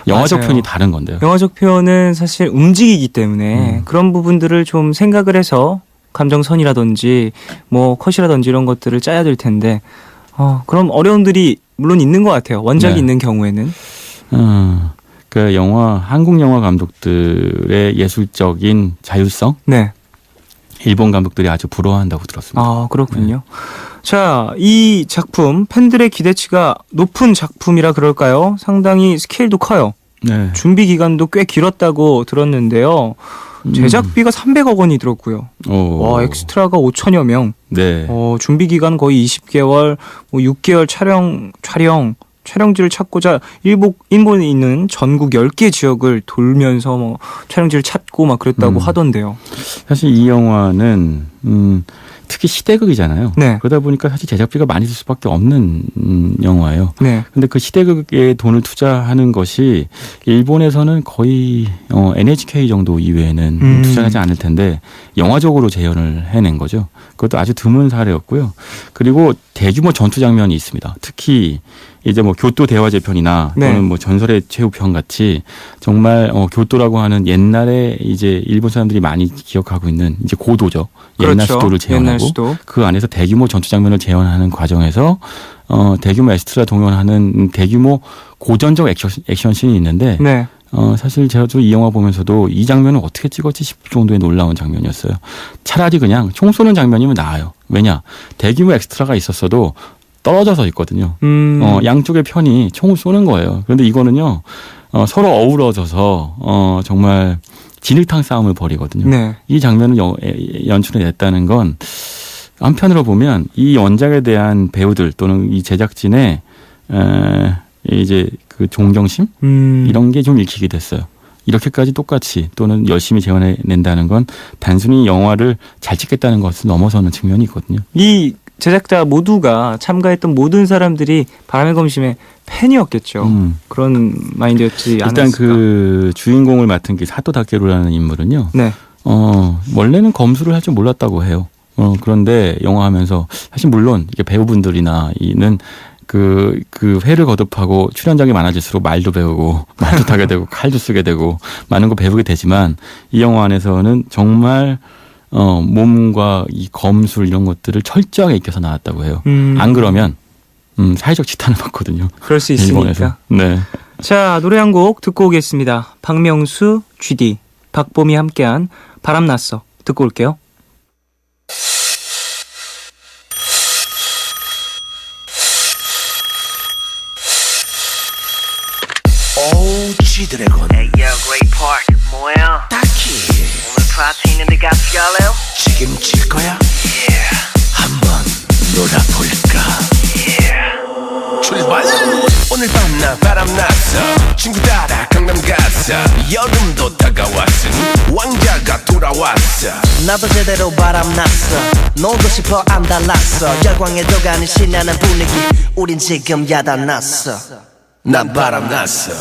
영화적 맞아요. 표현이 다른 건데요. 영화적 표현은 사실 움직이기 때문에 그런 부분들을 좀 생각을 해서 감정선이라든지 컷이라든지 이런 것들을 짜야 될 텐데 그럼 어려움들이 물론 있는 것 같아요. 원작이 네. 있는 경우에는. 그 한국 영화 감독들의 예술적인 자율성, 네. 일본 감독들이 아주 부러워한다고 들었습니다. 아, 그렇군요. 자, 이 작품 팬들의 기대치가 높은 작품이라 그럴까요? 상당히 스케일도 커요. 네. 준비 기간도 꽤 길었다고 들었는데요. 제작비가 300억 원이 들었고요. 와, 엑스트라가 5천여 명. 네. 준비 기간 거의 20개월, 6개월 촬영지를 찾고자 일본에 있는 전국 10개 지역을 돌면서 촬영지를 찾고 막 그랬다고 하던데요. 사실 이 영화는 특히 시대극이잖아요. 네. 그러다 보니까 사실 제작비가 많이 들 수밖에 없는 영화예요. 네. 근데 그 시대극에 돈을 투자하는 것이 일본에서는 거의 NHK 정도 이외에는 투자하지 않을 텐데 영화적으로 재현을 해낸 거죠. 그것도 아주 드문 사례였고요. 그리고 대규모 전투 장면이 있습니다. 특히 이제 뭐 교토 대화제편이나 네. 또는 뭐 전설의 최후편 같이 정말 교토라고 하는 옛날에 이제 일본 사람들이 많이 기억하고 있는 이제 고도죠. 옛날 그렇죠. 수도를 재현하고 옛날 수도. 그 안에서 대규모 전투 장면을 재현하는 과정에서 대규모 엑스트라 동원하는 대규모 고전적 액션씬이 있는데 네. 사실 제가 이 영화 보면서도 이 장면을 어떻게 찍었지 싶을 정도의 놀라운 장면이었어요. 차라리 그냥 총 쏘는 장면이면 나아요. 왜냐? 대규모 엑스트라가 있었어도 떨어져서 있거든요. 양쪽의 편이 총을 쏘는 거예요. 그런데 이거는요, 서로 어우러져서, 정말 진흙탕 싸움을 벌이거든요. 네. 이 장면을 연출해냈다는 건 한편으로 보면 이 원작에 대한 배우들 또는 이 제작진의, 이제 그 존경심? 이런 게 좀 읽히게 됐어요. 이렇게까지 똑같이 또는 열심히 재현해낸다는 건 단순히 영화를 잘 찍겠다는 것을 넘어서는 측면이 있거든요. 이 제작자 모두가 참가했던 모든 사람들이 바람의 검심의 팬이었겠죠. 그런 마인드였지 않았을까. 일단 그 주인공을 맡은 게 사토 다케루라는 인물은요. 네. 원래는 검수를 할 줄 몰랐다고 해요. 그런데 영화 하면서 사실 물론 이게 배우분들이나 이는 그 회를 거듭하고 출연작이 많아질수록 말도 배우고 말도 타게 되고 칼도 쓰게 되고 많은 거 배우게 되지만 이 영화 안에서는 정말 몸과 이 검술 이런 것들을 철저하게 익혀서 나왔다고 해요. 안 그러면 사회적 지탄을 받거든요. 그럴 수 일본에서. 있으니까. 네. 자, 노래 한 곡 듣고 오겠습니다. 박명수, GD, 박봄이 함께한 바람났어. 듣고 올게요. OG 드래곤 Hey yo, Great Park, 뭐야? 딱히 오늘 파티 있는데 같이 갈래요? 책임질 거야? Yeah, 한번 놀아볼까? yeah. 출발! 오늘 밤 나 바람났어 친구 따라 강남 갔어 여름도 다가왔으니 왕자가 돌아왔어 나도 제대로 바람났어 놀고 싶어 안 달랐어 열광에도 가는 신나는 분위기 우린 지금 야단났어 난 바람났어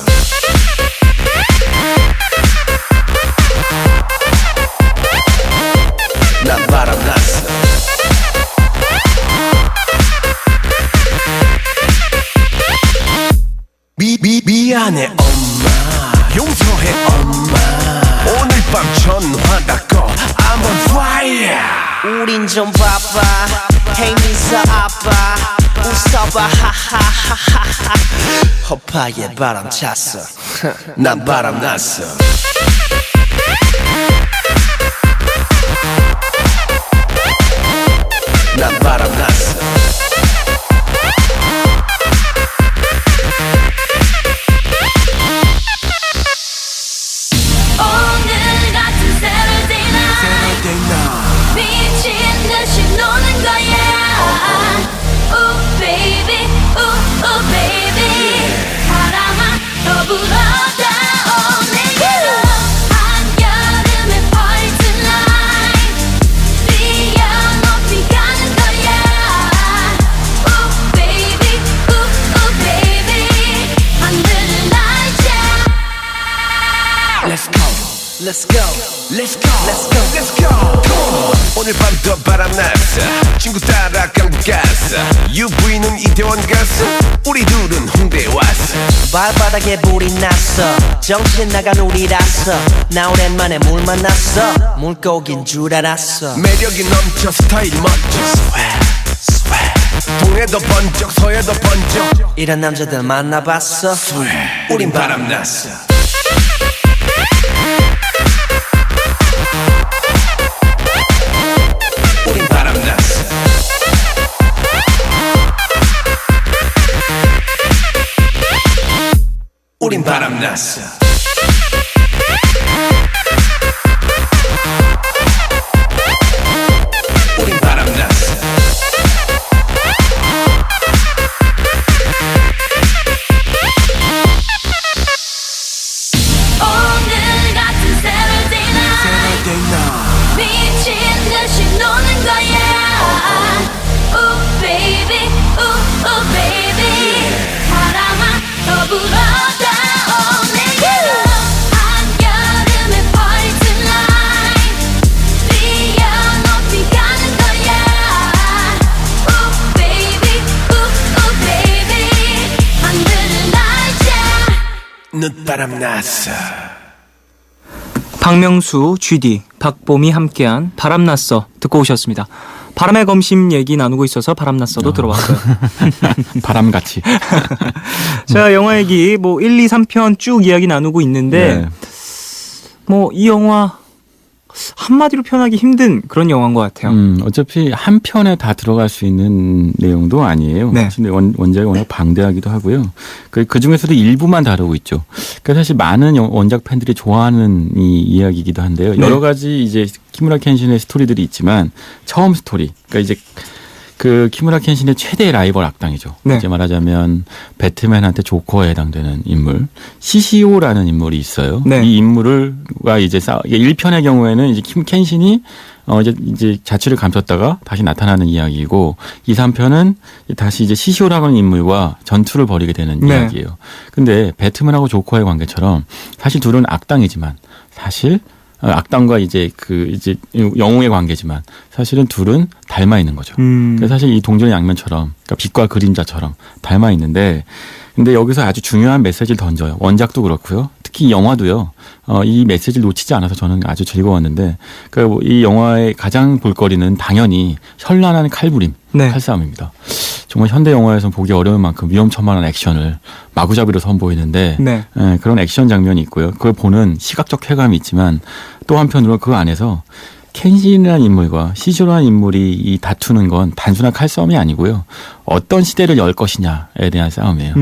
난 바람났어 미안해 엄마 용서해 엄마 오늘 밤 전화 닫고 I'm on fire 우린 좀 바빠 Hey 미사 아빠 웃어봐 하하하하하 허파에 바람 찼어 난 바람났어 난 바람났어 오늘 같은 Saturday night 미친 듯이 노는 거야 Ooh baby, ooh ooh baby 사랑아 더 불어다 오늘도 한여름의 party tonight 뛰어높이 가는 거야 Ooh baby, ooh ooh baby 만드는 날짜 Let's go Let's go Let's go Let's go Let's go Come on. 오늘 밤도 바람났어 친구 따라 강북 갔어 UV는 이태원 갔어 우리 둘은 홍대에 왔어 발바닥에 불이 났어 정신 나간 우리라서 나 오랜만에 물 만났어 물고기인 줄 알았어 매력이 넘쳐 스타일 멋져 동해도 번쩍 서해도 번쩍 이런 남자들 만나봤어 우린 바람났어 우린 바람났어 우린 바람났어 우린 바람났어 오늘 같은 Saturday night 미친 듯이 노는 거야 부는 바람났어. 박명수, GD, 박봄이 함께한 바람났어 듣고 오셨습니다. 바람의 검심 얘기 나누고 있어서 바람났어도 들어봤어요. 바람같이. 자, 영화 얘기 뭐 1, 2, 3편 쭉 이야기 나누고 있는데 네. 뭐 이 영화 한마디로 표현하기 힘든 그런 영화인 것 같아요. 어차피 한 편에 다 들어갈 수 있는 내용도 아니에요. 네. 근데 원작이 워낙 방대하기도 하고요. 그 중에서도 일부만 다루고 있죠. 그러니까 사실 많은 원작 팬들이 좋아하는 이 이야기이기도 한데요. 네. 여러 가지 이제 키무라 켄신의 스토리들이 있지만 처음 스토리, 그러니까 이제 그 키무라 켄신의 최대 라이벌 악당이죠. 네. 이제 말하자면 배트맨한테 조커에 해당되는 인물 시시오라는 인물이 있어요. 네. 이 인물과 이제 1편의 경우에는 이제 켄신이 이제 자취를 감췄다가 다시 나타나는 이야기이고 2, 3편은 다시 이제 시시오라고 하는 인물과 전투를 벌이게 되는 네. 이야기예요. 근데 배트맨하고 조커의 관계처럼 사실 둘은 악당이지만 사실 악당과 이제 영웅의 관계지만 사실은 둘은 닮아 있는 거죠. 그래서 사실 이 동전의 양면처럼 그러니까 빛과 그림자처럼 닮아 있는데 근데 여기서 아주 중요한 메시지를 던져요. 원작도 그렇고요. 특히 이 영화도요. 이 메시지를 놓치지 않아서 저는 아주 즐거웠는데 그러니까 이 영화의 가장 볼거리는 당연히 현란한 칼부림, 네. 칼싸움입니다. 정말 현대 영화에서 보기 어려운 만큼 위험천만한 액션을 마구잡이로 선보이는데 네. 그런 액션 장면이 있고요. 그걸 보는 시각적 쾌감이 있지만 또 한편으로 그 안에서 켄신이라는 인물과 시조라는 인물이 이 다투는 건 단순한 칼싸움이 아니고요. 어떤 시대를 열 것이냐에 대한 싸움이에요.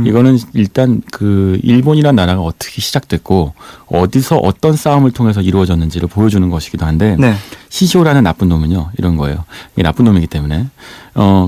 이거는 일단 그 일본이라는 나라가 어떻게 시작됐고 어디서 어떤 싸움을 통해서 이루어졌는지를 보여주는 것이기도 한데 네. 시시오라는 나쁜 놈은요 이런 거예요. 이게 나쁜 놈이기 때문에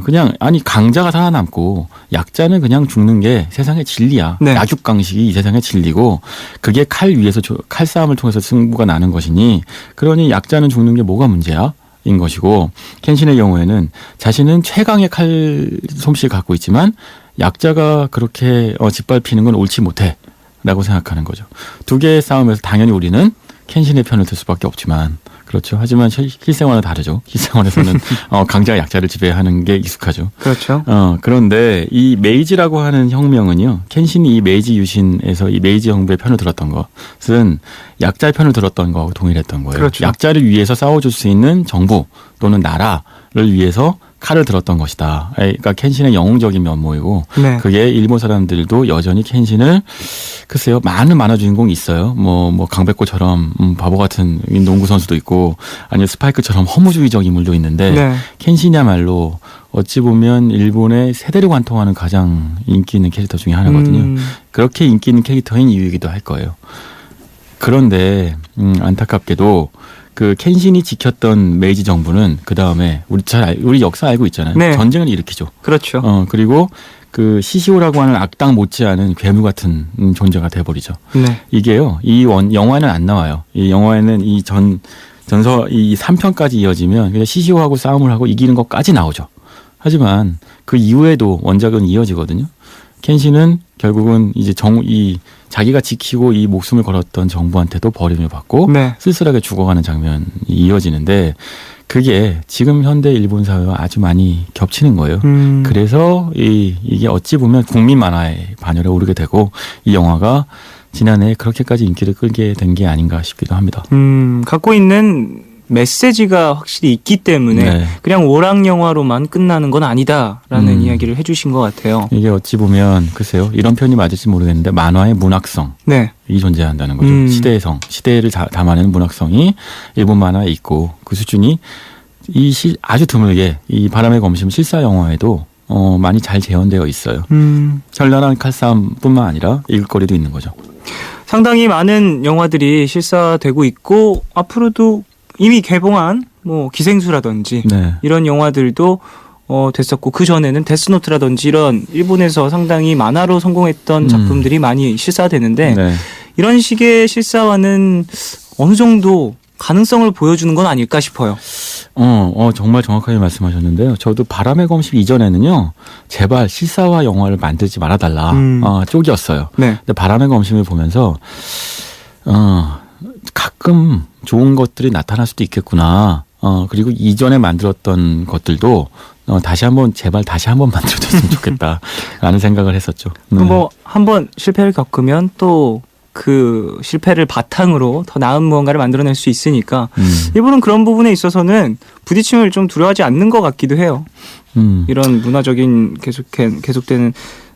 그냥 아니 강자가 살아남고 약자는 그냥 죽는 게 세상의 진리야. 네. 약육강식이 이 세상의 진리고 그게 칼 위에서 칼싸움을 통해서 승부가 나는 것이니 그러니 약자는 죽는 게 뭐가 문제야? 인 것이고 켄신의 경우에는 자신은 최강의 칼 솜씨를 갖고 있지만 약자가 그렇게 짓밟히는 건 옳지 못해라고 생각하는 거죠. 두 개의 싸움에서 당연히 우리는 켄신의 편을 들 수밖에 없지만 그렇죠. 하지만 실생활은 다르죠. 실생활에서는 강자가 약자를 지배하는 게 익숙하죠. 그렇죠. 그런데 이 메이지라고 하는 혁명은요. 켄신이 이 메이지 유신에서 이 메이지 정부의 편을 들었던 것은 약자의 편을 들었던 거하고 동일했던 거예요. 그렇죠. 약자를 위해서 싸워줄 수 있는 정부 또는 나라를 위해서 칼을 들었던 것이다. 그러니까 켄신의 영웅적인 면모이고 네. 그게 일본 사람들도 여전히 켄신을 글쎄요 많은 만화 주인공이 있어요. 뭐 강백호처럼 바보 같은 농구 선수도 있고 아니면 스파이크처럼 허무주의적 인물도 있는데 네. 켄신이야말로 어찌 보면 일본의 세대를 관통하는 가장 인기 있는 캐릭터 중에 하나거든요. 그렇게 인기 있는 캐릭터인 이유이기도 할 거예요. 그런데 안타깝게도 그 켄신이 지켰던 메이지 정부는 그 다음에 우리 역사 알고 있잖아요. 네. 전쟁을 일으키죠. 그렇죠. 그리고 그 시시오라고 하는 악당 못지않은 괴물 같은 존재가 돼버리죠. 네. 이게요. 이 영화에는 안 나와요. 이 영화에는 이 전서 이 3편까지 이어지면 그냥 시시오하고 싸움을 하고 이기는 것까지 나오죠. 하지만 그 이후에도 원작은 이어지거든요. 켄신은 결국은 이제 자기가 지키고 이 목숨을 걸었던 정부한테도 버림을 받고 네. 쓸쓸하게 죽어가는 장면이 이어지는데 그게 지금 현대 일본 사회와 아주 많이 겹치는 거예요. 그래서 이게 어찌 보면 국민 만화의 반열에 오르게 되고 이 영화가 지난해 그렇게까지 인기를 끌게 된 게 아닌가 싶기도 합니다. 갖고 있는 메시지가 확실히 있기 때문에 네. 그냥 오락 영화로만 끝나는 건 아니다라는 이야기를 해주신 것 같아요. 이게 어찌 보면 글쎄요 이런 표현이 맞을지 모르겠는데 만화의 문학성 네. 이 존재한다는 거죠. 시대의 성, 시대를 담아내는 문학성이 일본 만화에 있고 그 수준이 아주 드물게 이 바람의 검심 실사 영화에도 많이 잘 재현되어 있어요. 현란한 칼싸움뿐만 아니라 읽을거리도 있는 거죠. 상당히 많은 영화들이 실사되고 있고 앞으로도 이미 개봉한 뭐 기생수라든지 네. 이런 영화들도 됐었고 그 전에는 데스노트라든지 이런 일본에서 상당히 만화로 성공했던 작품들이 많이 실사되는데 네. 이런 식의 실사화는 어느 정도 가능성을 보여주는 건 아닐까 싶어요. 정말 정확하게 말씀하셨는데요. 저도 바람의 검심 이전에는요, 제발 실사화 영화를 만들지 말아달라, 쪽이었어요. 네. 근데 바람의 검심을 보면서, 가끔 좋은 것들이 나타날 수도 있겠구나. 그리고 이전에 만들었던 것들도 다시 한번 제발 다시 한번 만들어줬으면 좋겠다라는 생각을 했었죠. 뭐 한번 실패를 겪으면 또 그 실패를 바탕으로 더 나은 무언가를 만들어낼 수 있으니까 일본은 그런 부분에 있어서는 부딪힘을 좀 두려워하지 않는 것 같기도 해요. 이런 문화적인 계속되는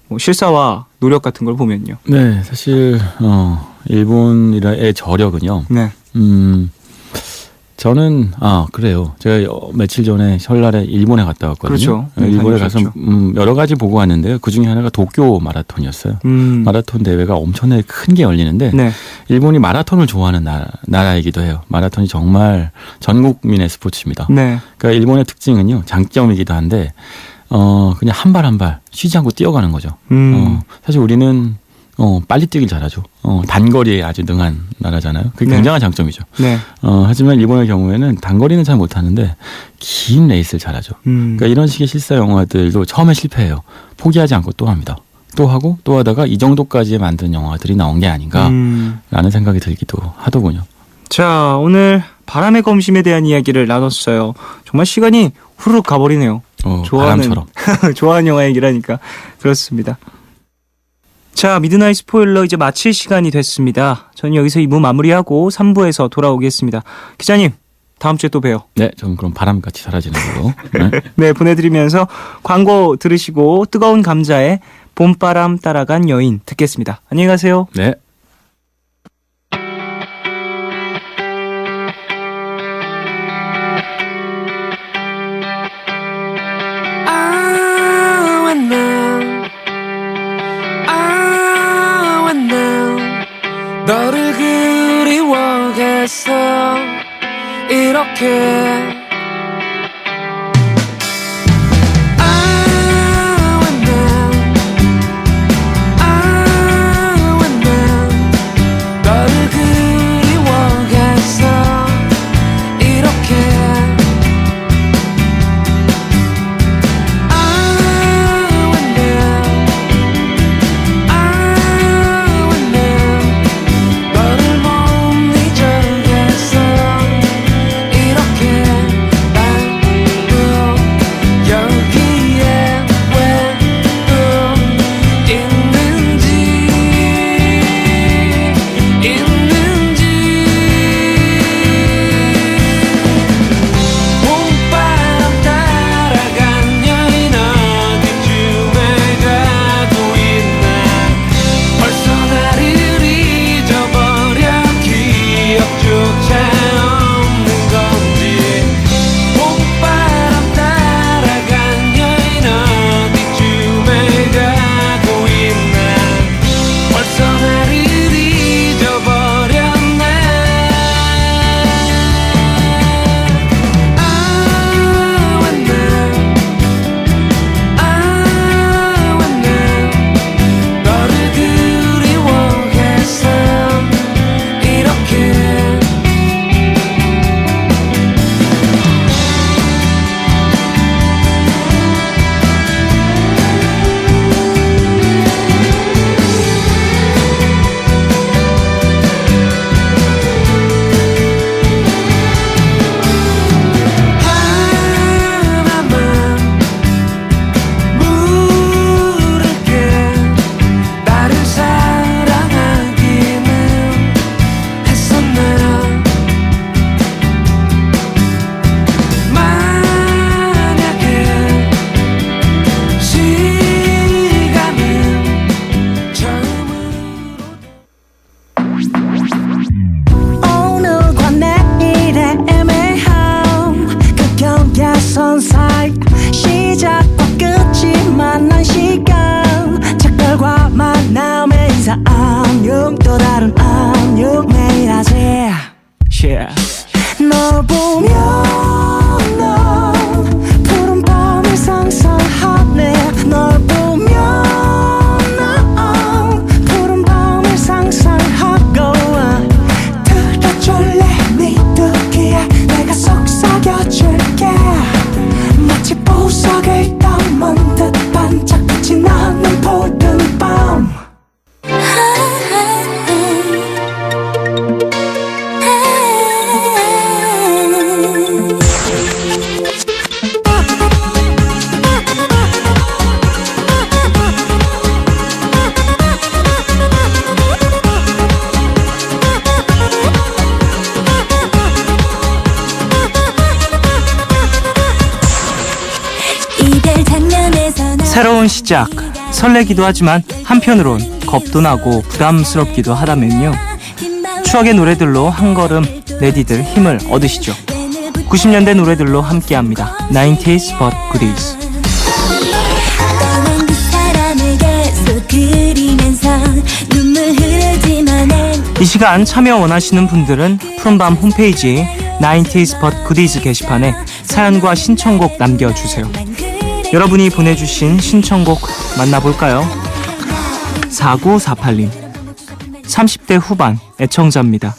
뭐 실사와 노력 같은 걸 보면요. 네, 사실 일본의 저력은요. 네. 저는 그래요. 제가 며칠 전에 설날에 일본에 갔다 왔거든요. 그렇죠. 네, 일본에 가서 다녀오셨죠. 여러 가지 보고 왔는데요. 그 중에 하나가 도쿄 마라톤이었어요. 마라톤 대회가 엄청나게 큰 게 열리는데 네. 일본이 마라톤을 좋아하는 나라이기도 해요. 마라톤이 정말 전 국민의 스포츠입니다. 네. 그러니까 일본의 특징은요. 장점이기도 한데 그냥 한 발 한 발 쉬지 않고 뛰어가는 거죠. 사실 우리는 빨리 뛰길 잘하죠. 단거리에 아주 능한 나라잖아요. 그게 굉장한 장점이죠. 네. 하지만 일본의 경우에는 단거리는 잘 못하는데 긴 레이스를 잘하죠. 그러니까 이런 식의 실사 영화들도 처음에 실패해요. 포기하지 않고 또 합니다. 또 하고 또 하다가 이 정도까지 만든 영화들이 나온 게 아닌가라는 생각이 들기도 하더군요. 자, 오늘 바람의 검심에 대한 이야기를 나눴어요. 정말 시간이 후루룩 가버리네요. 바람처럼. 좋아하는 영화 얘기라니까 그렇습니다. 자, 미드나잇 스포일러 이제 마칠 시간이 됐습니다. 저는 여기서 2부 마무리하고 3부에서 돌아오겠습니다. 기자님, 다음 주에 또 봬요. 네, 저는 그럼 바람같이 사라지는 걸로. 네. 네, 보내드리면서 광고 들으시고 뜨거운 감자의 봄바람 따라간 여인 듣겠습니다. 안녕히 가세요. 네. 너를 그리워했어 이렇게 너를 그리워했어 이렇게 너를 못 잊어겠어 이렇게 새로운 시작, 설레기도 하지만 한편으론 겁도 나고 부담스럽기도 하다면요, 추억의 노래들로 한 걸음 내디딜 힘을 얻으시죠. 90년대 노래들로 함께합니다. 90s but goodies. 떠난 그 사람을 계속 그리면서 눈물 흐르지만 이 시간 참여 원하시는 분들은 푸른밤 홈페이지 90s but goodies 게시판에 사연과 신청곡 남겨주세요. 여러분이 보내주신 신청곡 만나볼까요? 4948님, 30대 후반 애청자입니다.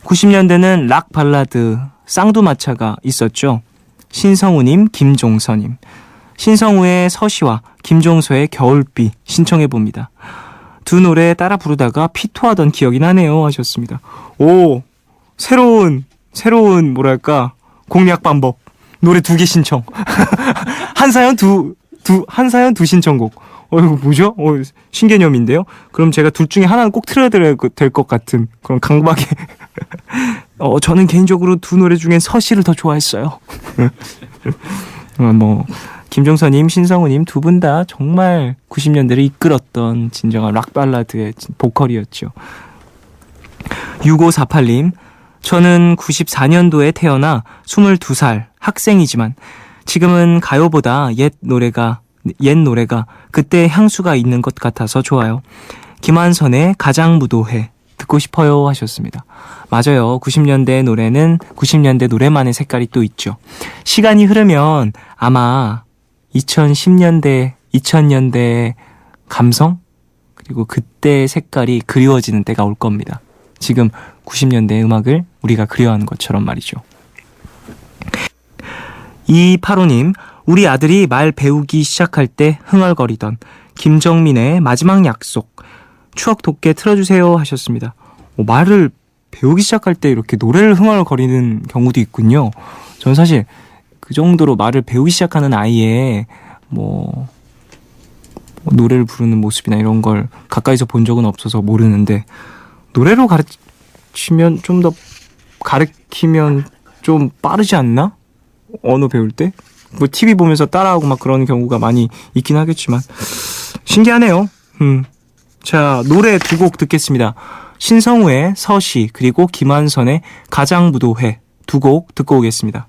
90년대는 락 발라드 쌍두마차가 있었죠. 신성우님, 김종서님. 신성우의 서시와 김종서의 겨울비 신청해봅니다. 두 노래 따라 부르다가 피토하던 기억이 나네요 하셨습니다. 오, 새로운 뭐랄까 공략 방법. 노래 2개 신청. 한 사연 두 신청곡. 이거 뭐죠? 신개념인데요. 그럼 제가 둘 중에 하나는 꼭 틀어야 될 것 같은 그런 강박에. 저는 개인적으로 두 노래 중엔 서시를 더 좋아했어요. 김종서님, 신성우님 두 분 다 정말 90년대를 이끌었던 진정한 락 발라드의 보컬이었죠. 6548님, 저는 94년도에 태어나 22살 학생이지만 지금은 가요보다 옛 노래가 그때 향수가 있는 것 같아서 좋아요. 김한선의 가장무도회 듣고 싶어요 하셨습니다. 맞아요. 90년대 노래는 90년대 노래만의 색깔이 또 있죠. 시간이 흐르면 아마 2010년대, 2000년대 감성? 그리고 그때의 색깔이 그리워지는 때가 올 겁니다. 지금 90년대 음악을 우리가 그리워하는 것처럼 말이죠. 2285님, 우리 아들이 말 배우기 시작할 때 흥얼거리던 김정민의 마지막 약속 추억 돋게 틀어주세요 하셨습니다. 말을 배우기 시작할 때 이렇게 노래를 흥얼거리는 경우도 있군요. 전 사실 그 정도로 말을 배우기 시작하는 아이의 노래를 부르는 모습이나 이런 걸 가까이서 본 적은 없어서 모르는데, 노래로 가르치면 가르치면 좀 빠르지 않나? 언어 배울 때? TV 보면서 따라하고 막 그런 경우가 많이 있긴 하겠지만 신기하네요. 자, 노래 2곡 듣겠습니다. 신성우의 서시 그리고 김한선의 가장무도회 2곡 듣고 오겠습니다.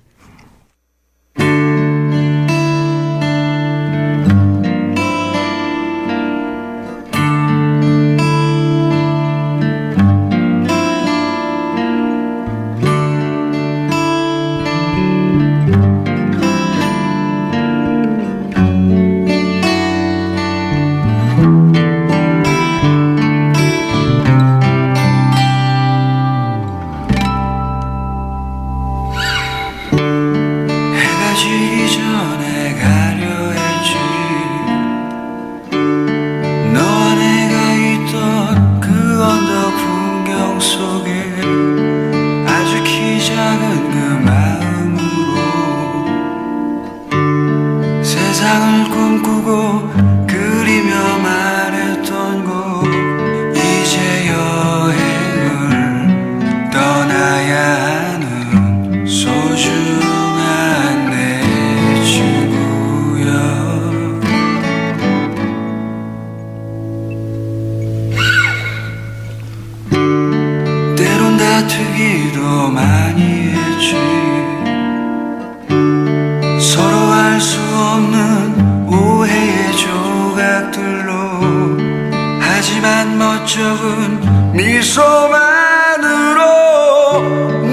세상을 꿈꾸고 그리며 말했던 곳, 이제 여행을 떠나야 하는 소중한 내 친구여. 때론 다투기도 많이 했지. 서로 알 수 없는 오해의 조각들로, 하지만 멋쩍은 미소만으로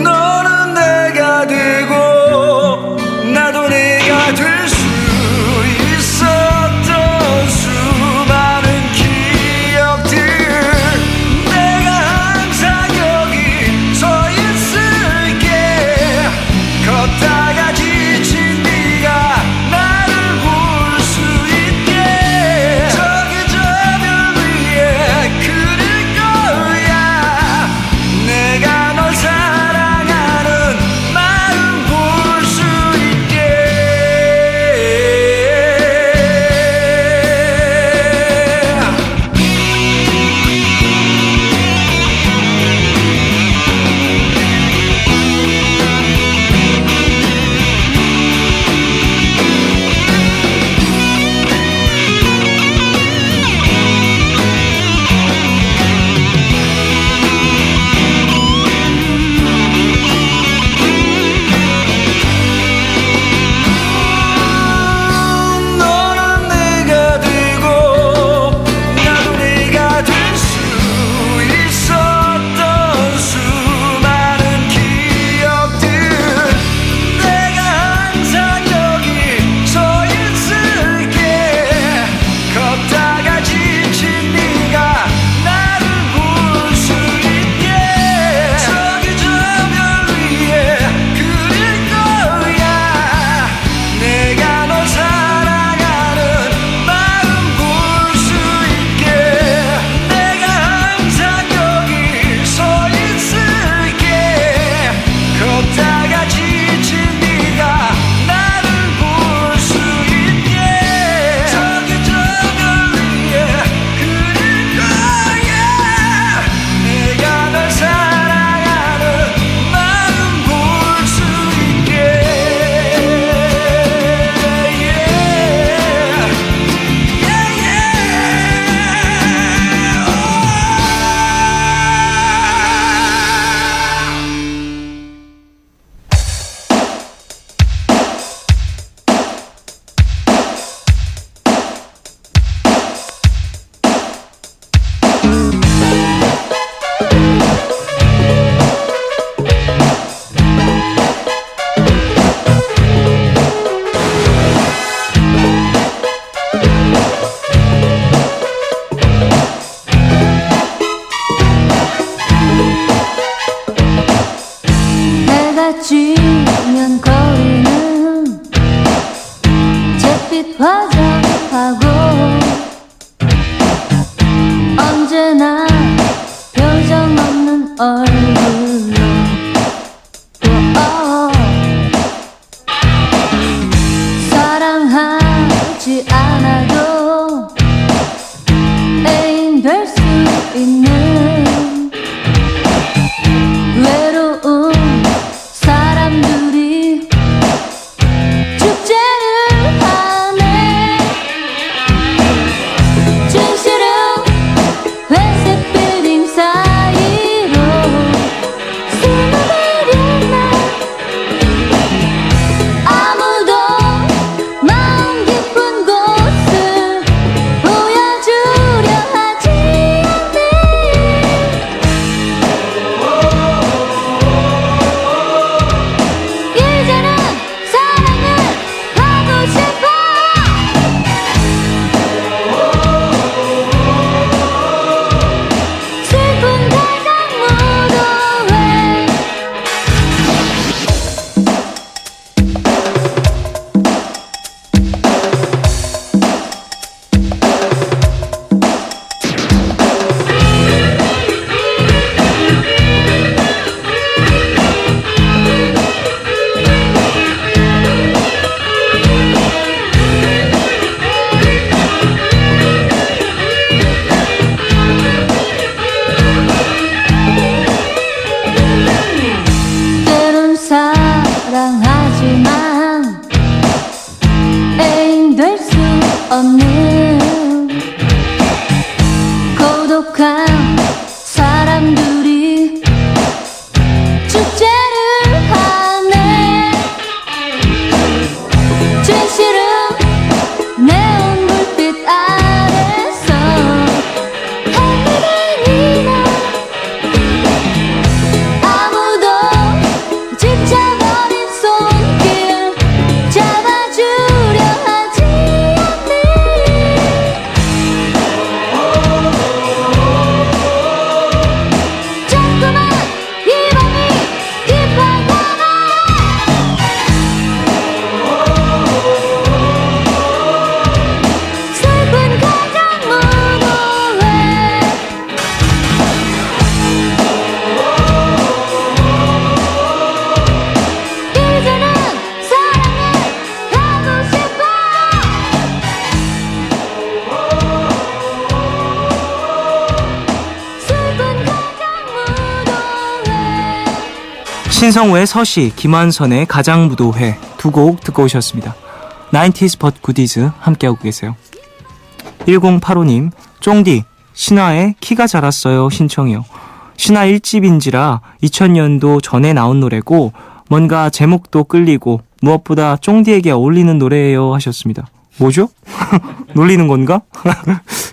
너는 내가 되고 나도 내가 될 수 있었던 수많은 기억들, 내가 항상 여기 서 있을게. 걷다가 지친 네가 나를 볼 수 있게. 저기 저 별 위에 그릴 거야. 화장하고 언제나 표정 없는 얼굴로 사랑하지 않아도 애인 될 수 있는 외로운 사람들이 축제를 하네. 진실은 회색 빌딩 사이로 숨어버렸나. 아무도 마음 깊은 곳을 보여주려 하지 않네. 이제는 사랑을 하고 싶어. 슬픈 가장 무도회. 때론 사랑하지만 애인 될 수 없는 고독한 사람들이 축제를 하네. 진실은 네온 불빛 아래서 한눈에 아무도 지쳐버린 손길 잡아주려 하지 않네. 자꾸만 이 맘이 깊어가네. 슬픈 가장 무도회. 이제는 사랑을 하고 싶어. 슬픈 가장 무도회. 신성우의 서시, 김완선의 가장무도회 두 곡 듣고 오셨습니다. 90s but goodies 함께하고 계세요. 1085님, 쫑디, 신화의 키가 자랐어요 신청이요. 신화 1집인지라 2000년도 전에 나온 노래고 뭔가 제목도 끌리고 무엇보다 쫑디에게 어울리는 노래예요 하셨습니다. 뭐죠? 놀리는 건가?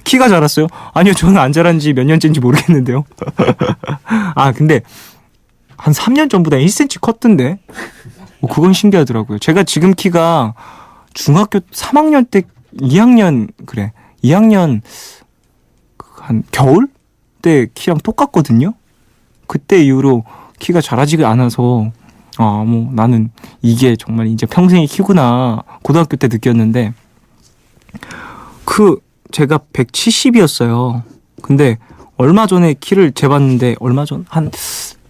키가 자랐어요? 아니요, 저는 안 자란 지 몇 년째인지 모르겠는데요. 아, 근데 한 3년 전보다 1cm 컸던데? 그건 신기하더라고요. 제가 지금 키가 중학교 3학년 때 2학년 그래 2학년 한 겨울 때 키랑 똑같거든요. 그때 이후로 키가 자라지가 않아서 뭐 나는 이게 정말 이제 평생의 키구나 고등학교 때 느꼈는데 제가 170이었어요. 근데 얼마 전에 키를 재봤는데 얼마 전 한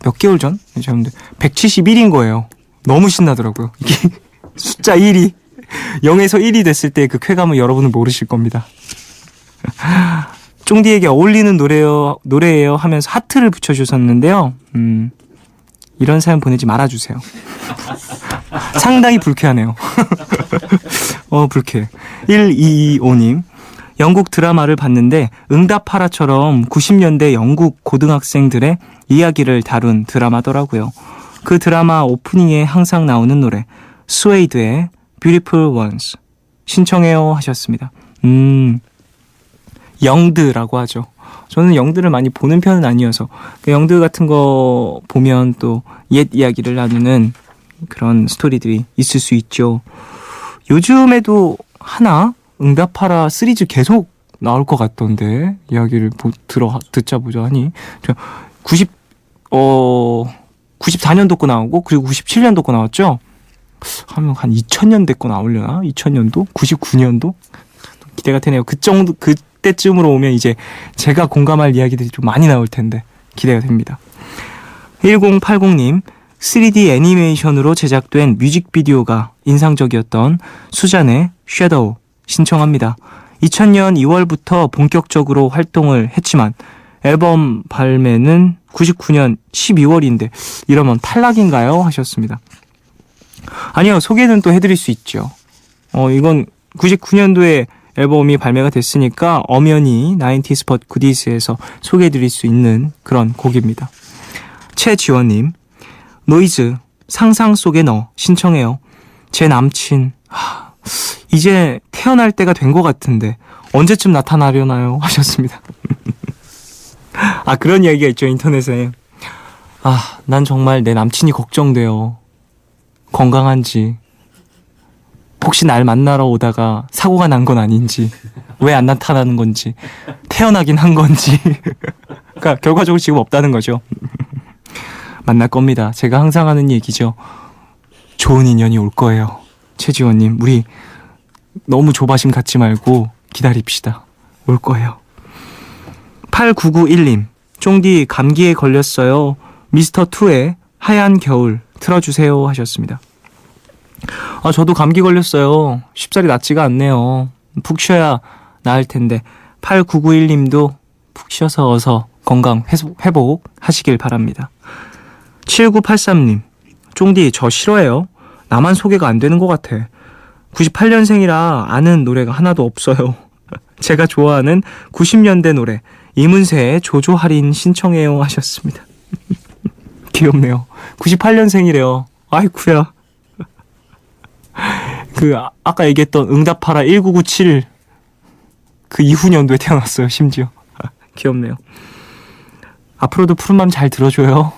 몇 개월 전 재봤는데 171인 거예요. 너무 신나더라고요. 이게 숫자 1이 0에서 1이 됐을 때 그 쾌감을 여러분은 모르실 겁니다. 쫑디에게 어울리는 노래예요 하면서 하트를 붙여주셨는데요. 이런 사연 보내지 말아주세요. 상당히 불쾌하네요. 불쾌해. 1225님, 영국 드라마를 봤는데 응답하라처럼 90년대 영국 고등학생들의 이야기를 다룬 드라마더라고요. 그 드라마 오프닝에 항상 나오는 노래 스웨이드의 Beautiful Ones 신청해요 하셨습니다. 영드라고 하죠. 저는 영드를 많이 보는 편은 아니어서 그 영드 같은 거 보면 또 옛 이야기를 나누는 그런 스토리들이 있을 수 있죠. 요즘에도 하나 응답하라 시리즈 계속 나올 것 같던데 이야기를 듣자 보자 하니 94년도 거 나오고 그리고 97년도 거 나왔죠. 하면 한 2000년대 거 나오려나? 2000년도? 99년도? 기대가 되네요. 그때쯤으로 오면 이제 제가 공감할 이야기들이 좀 많이 나올 텐데 기대가 됩니다. 1080님, 3D 애니메이션으로 제작된 뮤직비디오가 인상적이었던 수잔의 섀도우 신청합니다. 2000년 2월부터 본격적으로 활동을 했지만 앨범 발매는 99년 12월인데 이러면 탈락인가요? 하셨습니다. 아니요, 소개는 또 해드릴 수 있죠. 이건 99년도에 앨범이 발매가 됐으니까 엄연히 90s but goodies에서 소개해드릴 수 있는 그런 곡입니다. 최지원님, 노이즈 상상 속에 너 신청해요. 제 남친 이제 태어날 때가 된 것 같은데 언제쯤 나타나려나요? 하셨습니다. 그런 이야기가 있죠, 인터넷에. 난 정말 내 남친이 걱정돼요. 건강한지, 혹시 날 만나러 오다가 사고가 난 건 아닌지, 왜 안 나타나는 건지, 태어나긴 한 건지. 그러니까 결과적으로 지금 없다는 거죠. 만날 겁니다. 제가 항상 하는 얘기죠. 좋은 인연이 올 거예요. 최지원님, 우리 너무 조바심 갖지 말고 기다립시다. 올 거예요. 8991님, 쫑디 감기에 걸렸어요. 미스터2의 하얀 겨울 틀어주세요 하셨습니다. 저도 감기 걸렸어요. 쉽사리 낫지가 않네요. 푹 쉬어야 나을 텐데 8991님도 푹 쉬어서 어서 건강 회복하시길 바랍니다. 7983님, 쫑디 저 싫어해요. 나만 소개가 안 되는 것 같아. 98년생이라 아는 노래가 하나도 없어요. 제가 좋아하는 90년대 노래 이문세의 조조할인 신청해요 하셨습니다. 귀엽네요. 98년생이래요. 아이쿠야. 아까 얘기했던 응답하라 1997 그 이후 년도에 태어났어요. 심지어. 귀엽네요. 앞으로도 푸른밤 잘 들어줘요.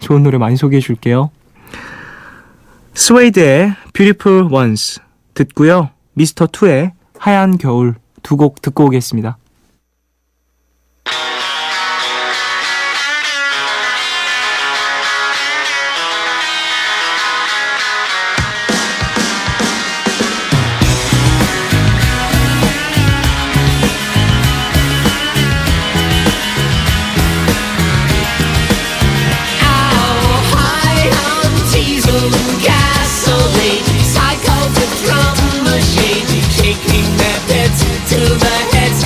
좋은 노래 많이 소개해 줄게요. 스웨이드의 Beautiful Ones 듣고요. 미스터2의 하얀 겨울 두 곡 듣고 오겠습니다. Taking their beds to the heads.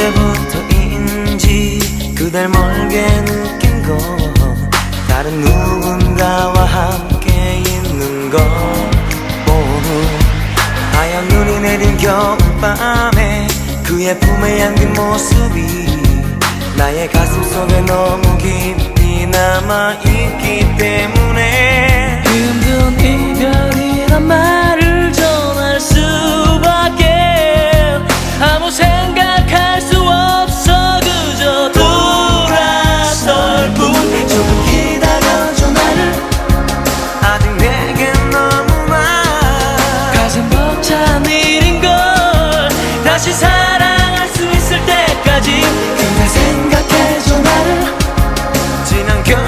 언제부터인지 그댈 멀게 느낀 건 다른 누군가와 함께 있는 것 오늘 하얀 눈이 내린 겨울밤에 그의 품에 안긴 모습이 나의 가슴 속에 너무 깊이 남아있기 때문에 힘든 이별이란 말을 전할 수밖에 아무 생각할 수 없어 그저 돌아설 뿐 조금 기다려줘 나를 아직 내겐 너무나 가슴 벅찬 일인걸 다시 사랑할 수 있을 때까지 그날 생각해줘 나를 지난 겨울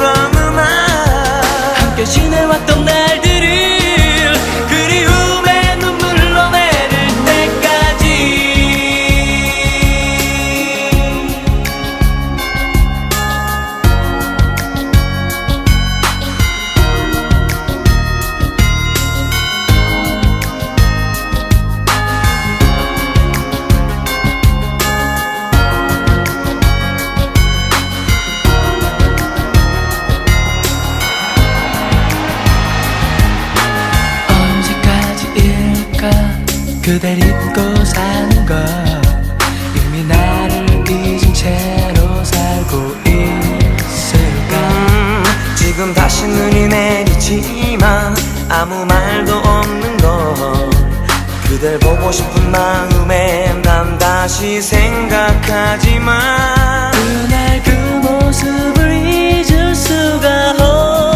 어느 날 함께 지내왔던 날들을 그리움에 눈물 흘러내릴 때까지 언제까지일까 그댈 잊고 사는 걸 이미 나를 잊은 채로 살고 있을까 지금 다시 눈이 내리지만 아무 말도 없는 걸 그댈 보고 싶은 마음에 난 다시 생각하지만 그날 그 모습을 잊을 수가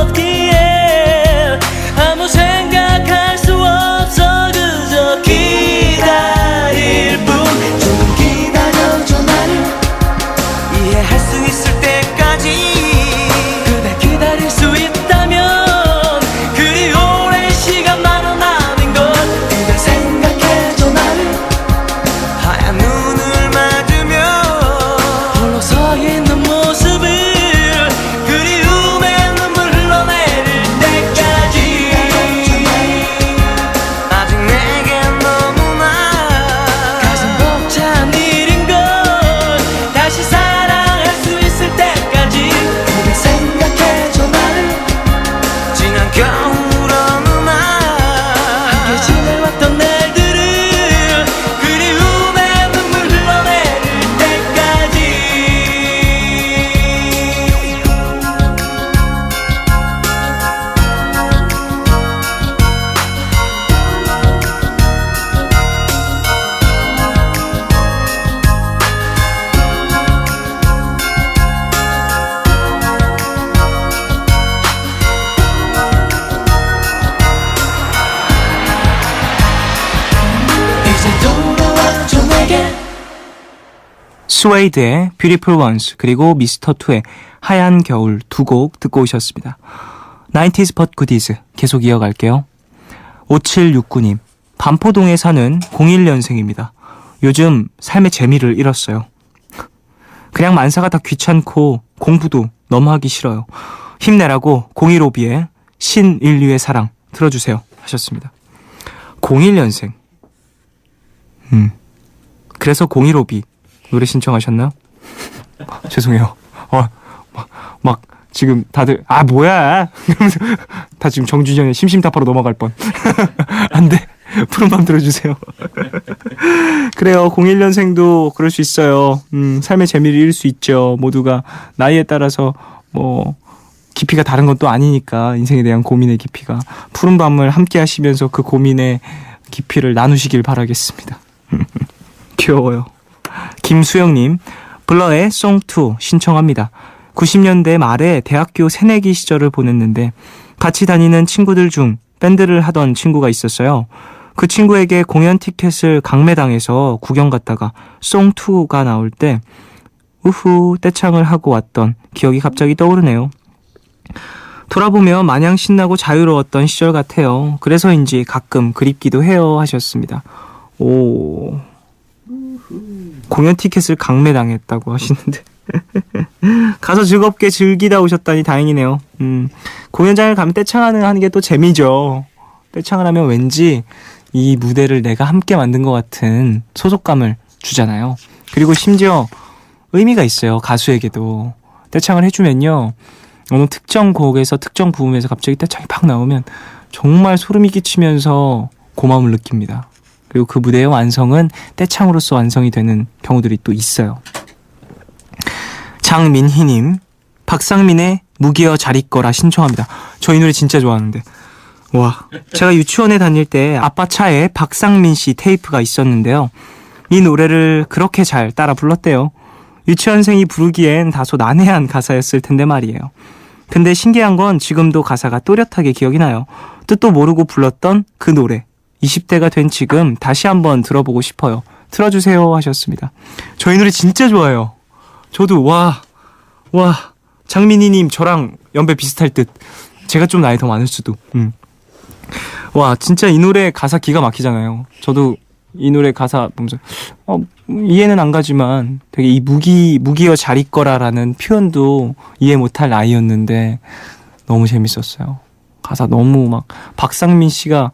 없기에 아무 생각할 수 없어 그저 기다릴 뿐 조금 기다려줘 나를 이해할 수 있을 때까지 그대 기다릴 수 있다면 그리 오랜 시간만은 아닌 것 그대 생각해줘 나를 하얀 눈을 맞으며 홀로 서 있는 모습을 그리움에 눈물 흘러내릴 때까지 아직 내겐 너무나 가슴 벅찬 일인걸 다시 사랑할 수 있을 때까지 그대 생각해줘 나를 지난 겨울 어느 날 함께 지내왔던 날들을 그리움에 눈물 흘러내릴 때까지 이제 돌아와줘 내게 스웨이드의 Beautiful Ones 그리고 미스터 투의 하얀 겨울 두 곡 듣고 오셨습니다. 90s but goodies 계속 이어갈게요. 5769님 반포동에 사는 01년생입니다. 요즘 삶의 재미를 잃었어요. 그냥 만사가 다 귀찮고 공부도 너무 하기 싫어요. 힘내라고 015B의 신인류의 사랑 틀어주세요 하셨습니다. 01년생 그래서 015B 노래 신청하셨나요? 죄송해요. 막 지금 다들 뭐야 이러면서 다 지금 정준영의 심심타파로 넘어갈 뻔. 안 돼. 푸른밤 들어주세요. 그래요. 01년생도 그럴 수 있어요. 삶의 재미를 잃을 수 있죠. 모두가 나이에 따라서 뭐 깊이가 다른 건 또 아니니까 인생에 대한 고민의 깊이가 푸른밤을 함께 하시면서 그 고민의 깊이를 나누시길 바라겠습니다. 귀여워요. 김수영님 블러의 송2 신청합니다. 90년대 말에 대학교 새내기 시절을 보냈는데 같이 다니는 친구들 중 밴드를 하던 친구가 있었어요. 그 친구에게 공연 티켓을 강매당해서 구경 갔다가 송2가 나올 때 우후 떼창을 하고 왔던 기억이 갑자기 떠오르네요. 돌아보면 마냥 신나고 자유로웠던 시절 같아요. 그래서인지 가끔 그립기도 해요 하셨습니다. 오, 공연 티켓을 강매당했다고 하시는데 가서 즐겁게 즐기다 오셨다니 다행이네요. 공연장을 가면 떼창하는 게 또 재미죠. 떼창을 하면 왠지 이 무대를 내가 함께 만든 것 같은 소속감을 주잖아요. 그리고 심지어 의미가 있어요. 가수에게도. 떼창을 해주면요. 어느 특정 곡에서 특정 부분에서 갑자기 떼창이 팍 나오면 정말 소름이 끼치면서 고마움을 느낍니다. 그리고 그 무대의 완성은 떼창으로서 완성이 되는 경우들이 또 있어요. 장민희님, 박상민의 무기여 잘 있거라 신청합니다. 저 이 노래 진짜 좋아하는데. 와, 제가 유치원에 다닐 때 아빠 차에 박상민 씨 테이프가 있었는데요. 이 노래를 그렇게 잘 따라 불렀대요. 유치원생이 부르기엔 다소 난해한 가사였을 텐데 말이에요. 근데 신기한 건 지금도 가사가 또렷하게 기억이 나요. 뜻도 모르고 불렀던 그 노래. 20대가 된 지금 다시 한번 들어보고 싶어요. 틀어주세요 하셨습니다. 저 이 노래 진짜 좋아요. 저도 와 장민희님 저랑 연배 비슷할 듯. 제가 좀 나이 더 많을 수도. 와 진짜 이 노래 가사 기가 막히잖아요. 저도 이 노래 가사 보면서 이해는 안 가지만 되게 이 무기여 잘 있거라라는 표현도 이해 못할 나이였는데 너무 재밌었어요. 가사 너무 막 박상민 씨가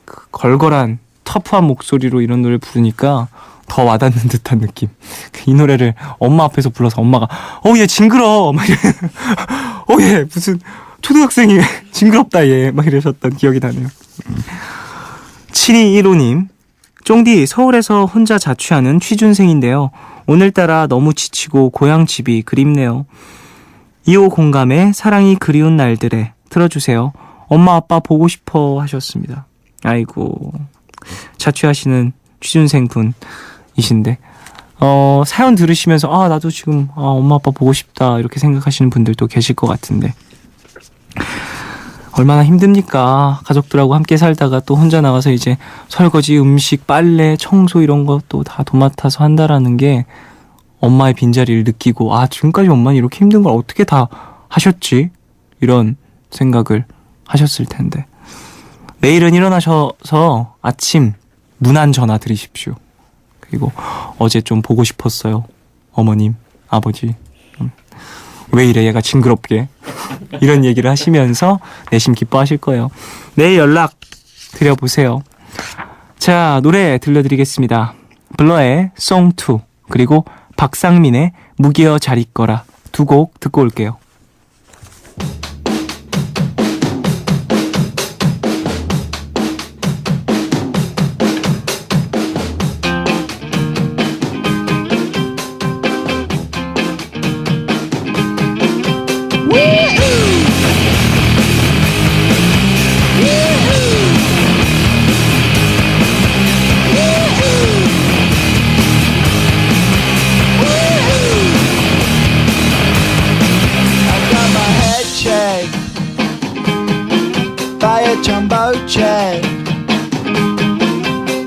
그 걸걸한 터프한 목소리로 이런 노래를 부르니까 더 와닿는 듯한 느낌. 이 노래를 엄마 앞에서 불러서 엄마가 얘 징그러 막 얘 무슨 초등학생이 징그럽다 얘 막 이러셨던 기억이 나네요. 7215님, 쫑디 서울에서 혼자 자취하는 취준생인데요. 오늘따라 너무 지치고 고향 집이 그립네요. 2호 공감의 사랑이 그리운 날들에 틀어주세요. 엄마 아빠 보고 싶어 하셨습니다. 아이고, 자취하시는 취준생 분이신데 사연 들으시면서 나도 지금 엄마 아빠 보고 싶다 이렇게 생각하시는 분들도 계실 것 같은데 얼마나 힘듭니까? 가족들하고 함께 살다가 또 혼자 나가서 이제 설거지, 음식, 빨래, 청소 이런 것도 다 도맡아서 한다라는 게 엄마의 빈자리를 느끼고 지금까지 엄마는 이렇게 힘든 걸 어떻게 다 하셨지? 이런 생각을 하셨을 텐데 내일은 일어나셔서 아침 무난 전화 드리십시오. 그리고 어제 좀 보고 싶었어요. 어머님, 아버지. 왜 이래 얘가 징그럽게 이런 얘기를 하시면서 내심 기뻐하실 거예요. 내일 연락 드려보세요. 자, 노래 들려드리겠습니다. 블러의 Song 2 그리고 박상민의 무기여 잘 있거라 두 곡 듣고 올게요. By a jumbo jet.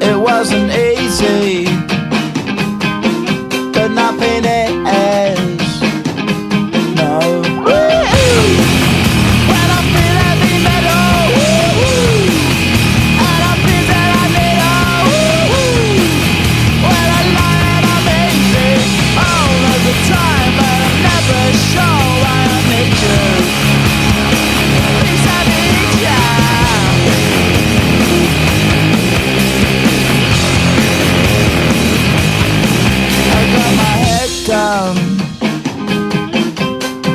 It wasn't easy, but nothing is. No. When I feel heavy metal, and I feel that I need when I lie and I'm easy all of the time, but I'm never sure why I need you. Please I need ya.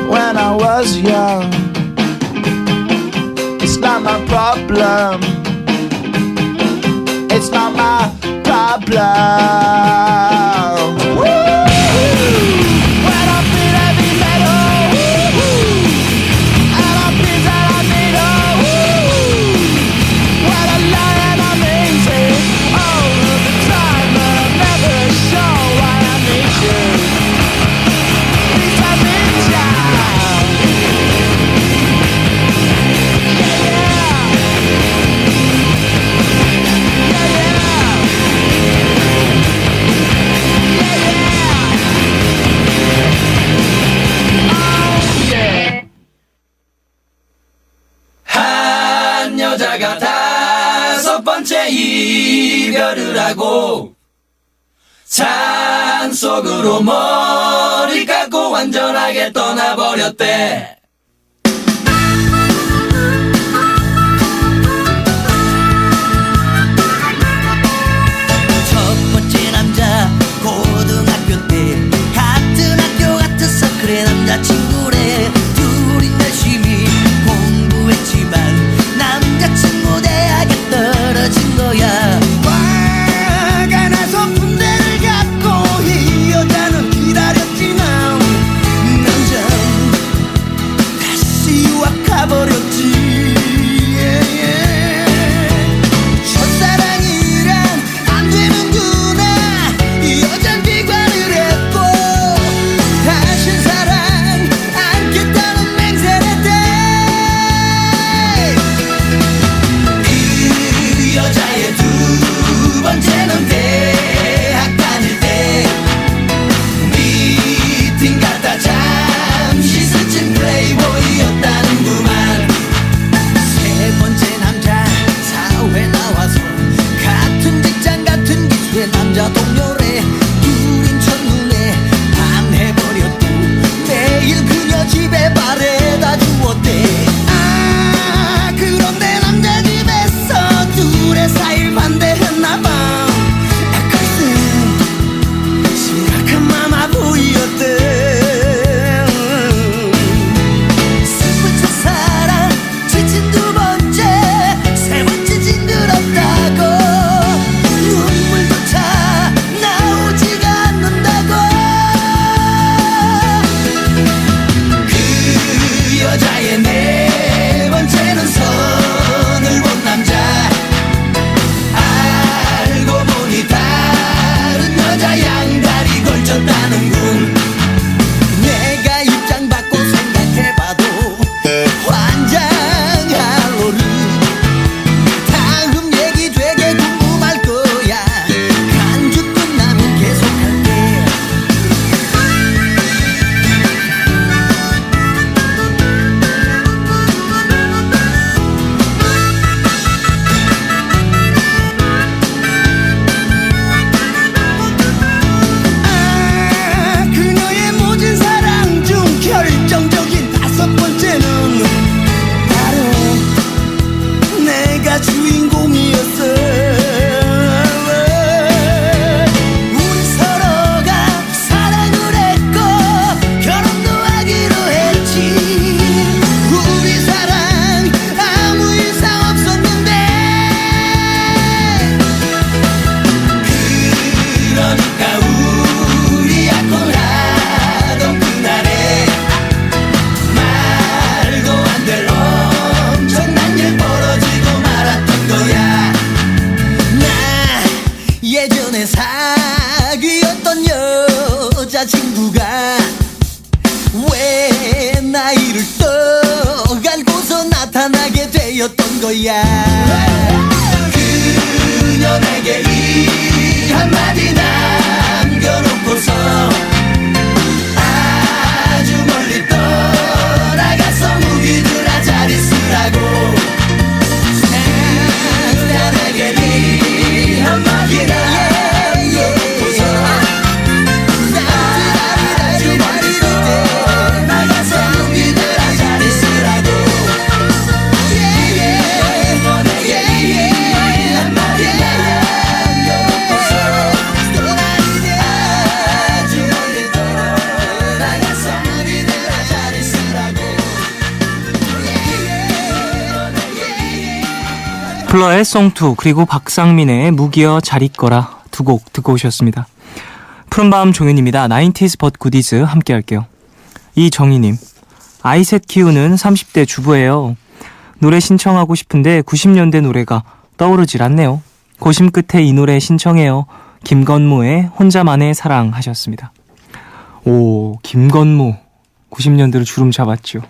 When I was young, it's not my problem. It's not my problem. When I feel heavy metal, and I feel that I need when I lie and I'm easy all of the time, but I'm never sure why I need you. Please I need ya. 한 여자가 5번째 이별을 하고 산속으로 머리 깎고 완전하게 떠나버렸대. 첫 번째 남자 고등학교 여자친구가 왜 나이를 또 알고서 나타나게 되었던 거야. 그녀에게 이 한마디 남겨놓고서 아주 멀리 떠나가서 무기들아 잘 있으라고. 그녀에게 이 한마디 남겨놓고서 아주 멀리 떠나가서 무기들아 잘 있으라고. 플러의 송투 그리고 박상민의 무기여 잘 있거라 두 곡 듣고 오셨습니다. 푸른밤 종현입니다. 90s but goodies 함께 할게요. 이정희님, 아이셋 키우는 30대 주부예요. 노래 신청하고 싶은데 90년대 노래가 떠오르질 않네요. 고심 끝에 이 노래 신청해요. 김건모의 혼자만의 사랑 하셨습니다. 오, 김건모 90년대로 주름 잡았죠.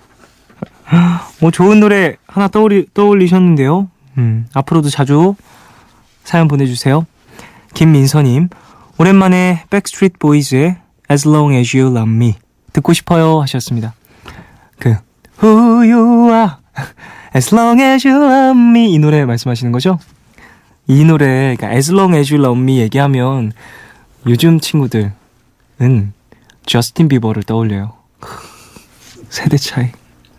좋은 노래 하나 떠올리셨는데요. 앞으로도 자주 사연 보내주세요. 김민서님, 오랜만에 백스트리트 보이즈의 As Long As You Love Me 듣고 싶어요 하셨습니다. Who you are As Long As You Love Me 이 노래 말씀하시는 거죠? 이 노래, 그러니까 As Long As You Love Me 얘기하면 요즘 친구들은 저스틴 비버를 떠올려요. 세대 차이.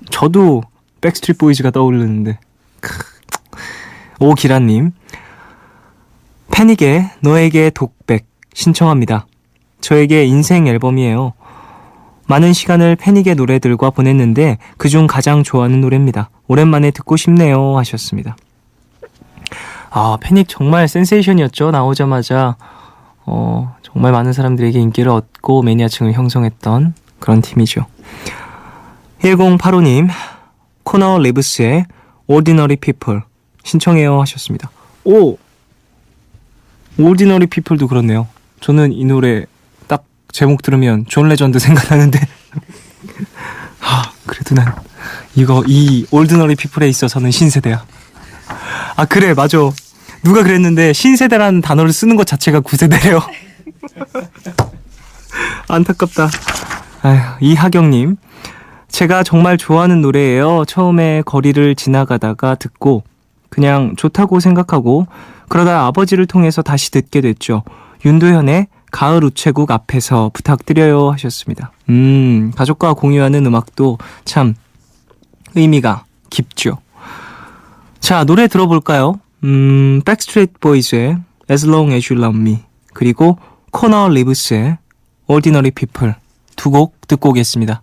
저도 백스트리트 보이즈가 떠오르는데. 오기란님, 패닉의 너에게 독백 신청합니다. 저에게 인생 앨범이에요. 많은 시간을 패닉의 노래들과 보냈는데 그중 가장 좋아하는 노래입니다. 오랜만에 듣고 싶네요 하셨습니다. 패닉 정말 센세이션이었죠. 나오자마자 정말 많은 사람들에게 인기를 얻고 매니아층을 형성했던 그런 팀이죠. 1085님, 코너 리브스의 Ordinary People 신청해요 하셨습니다. 오! Ordinary People도 그렇네요. 저는 이 노래 딱 제목 들으면 존 레전드 생각나는데 그래도 난 이 Ordinary People에 있어서는 신세대야. 그래, 맞아. 누가 그랬는데 신세대라는 단어를 쓰는 것 자체가 구세대래요. 안타깝다. 이하경님, 제가 정말 좋아하는 노래예요. 처음에 거리를 지나가다가 듣고 그냥 좋다고 생각하고 그러다 아버지를 통해서 다시 듣게 됐죠. 윤도현의 가을 우체국 앞에서 부탁드려요 하셨습니다. 가족과 공유하는 음악도 참 의미가 깊죠. 자, 노래 들어볼까요? 백스트리트 보이즈의 As Long As You Love Me 그리고 코너 리브스의 Ordinary People 두 곡 듣고 오겠습니다.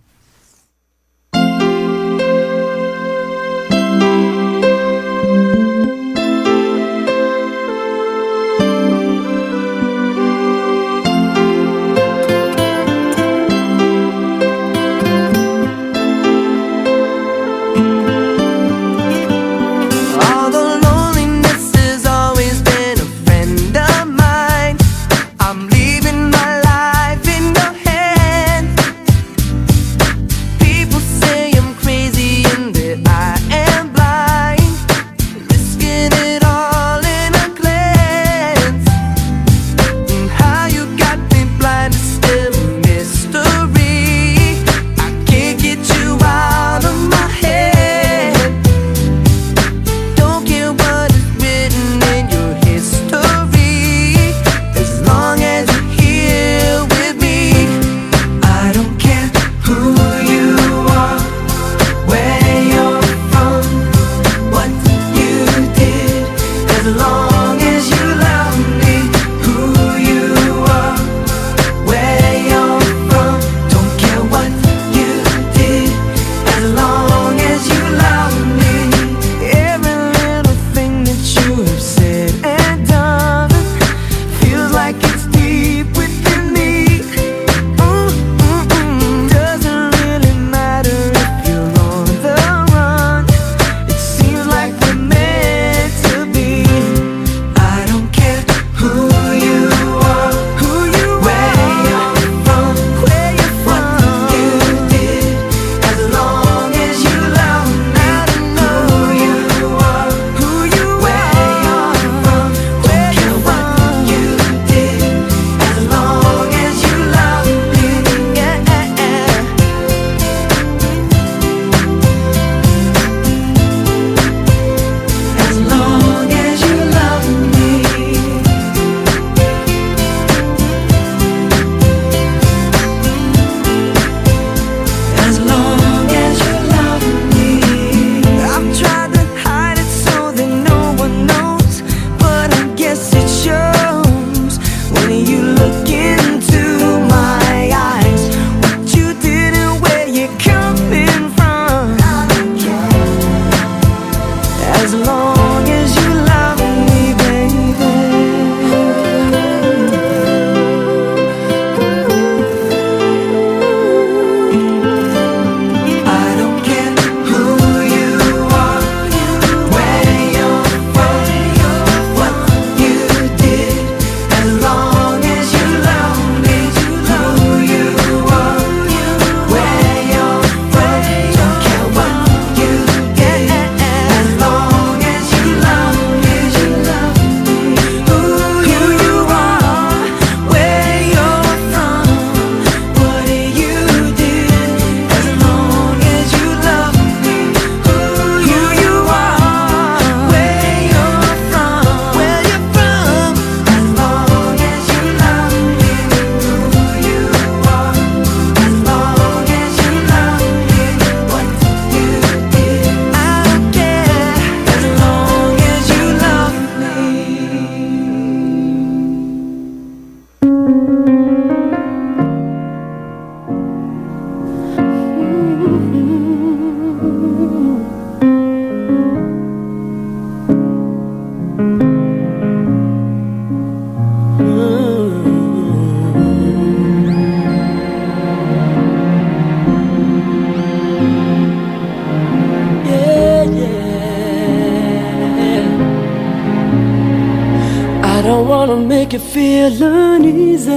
make you feel uneasy,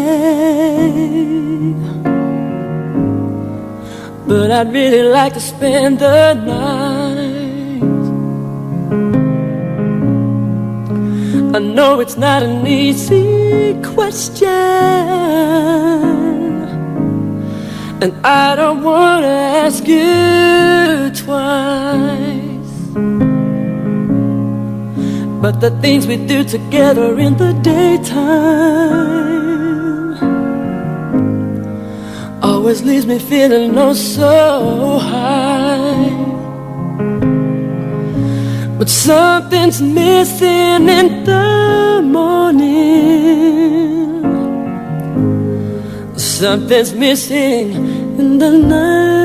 but I'd really like to spend the night. I know it's not an easy question, and I don't want to ask you twice. But the things we do together in the daytime always leaves me feeling oh so high. But something's missing in the morning, something's missing in the night.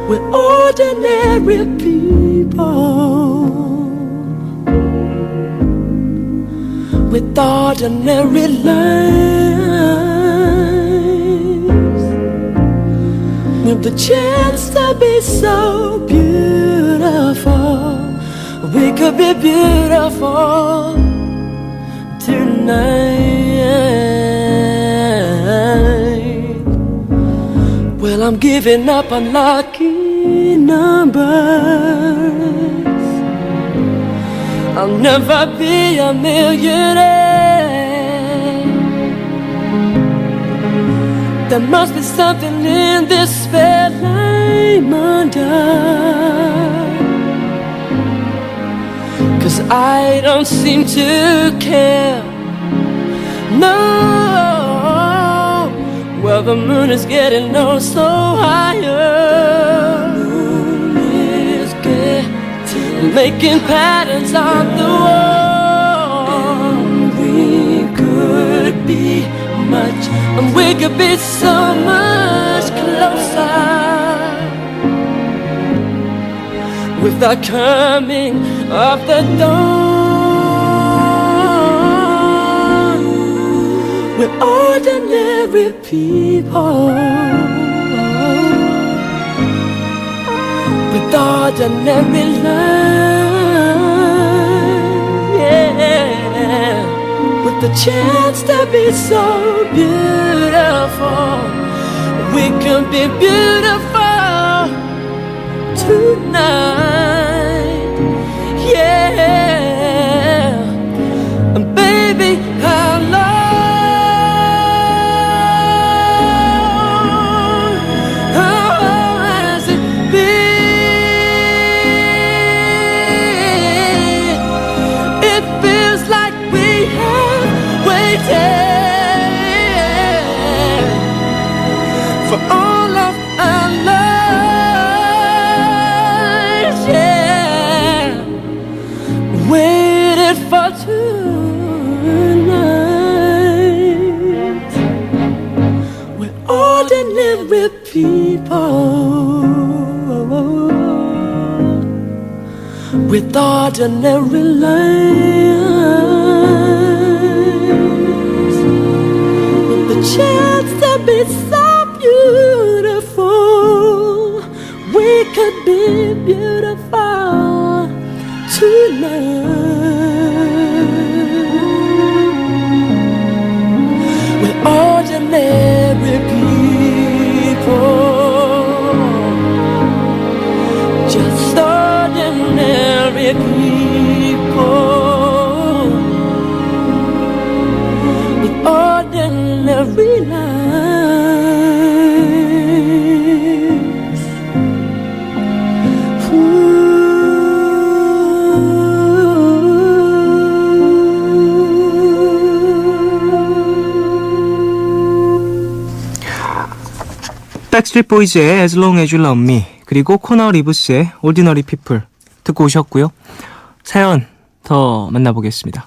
We're ordinary people with ordinary lives, with the chance to be so beautiful. We could be beautiful tonight. Well, I'm giving up on lucky numbers. I'll never be a millionaire. There must be something in this spell I'm under, 'cause I don't seem to care. No, well the moon is getting oh so higher. Moon is getting, making patterns on the wall. And we could be much, and we could be so much closer with the coming of the dawn. We're ordinary people with ordinary lives, yeah, with the chance to be so beautiful. We can be beautiful tonight, yeah. And baby, how long has it been? It feels like we have waited for all of our lives, yeah, waited for tonight. We're ordinary people with ordinary lives, with the chance to be so beautiful. We could be beautiful tonight. We're ordinary people, just ordinary people with ordinary lives. 백스트리트 보이즈의 As Long As You Love Me, 그리고 코너 리브스의 Ordinary People 듣고 오셨고요. 사연 더 만나보겠습니다.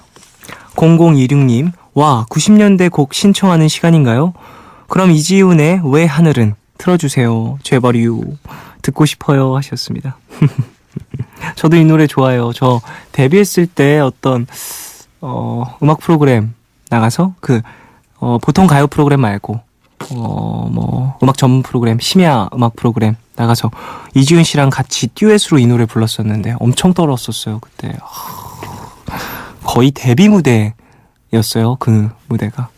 0026님, 와, 90년대 곡 신청하는 시간인가요? 그럼 이지훈의 왜 하늘은 틀어주세요. 죄버리유 듣고 싶어요 하셨습니다. 저도 이 노래 좋아요. 저 데뷔했을 때 어떤 음악 프로그램 나가서 보통 가요 프로그램 말고 음악 전문 프로그램, 심야 음악 프로그램 나가서 이지훈 씨랑 같이 듀엣으로 이 노래 불렀었는데 엄청 떨었었어요 그때. 거의 데뷔 무대였어요. 그 무대가.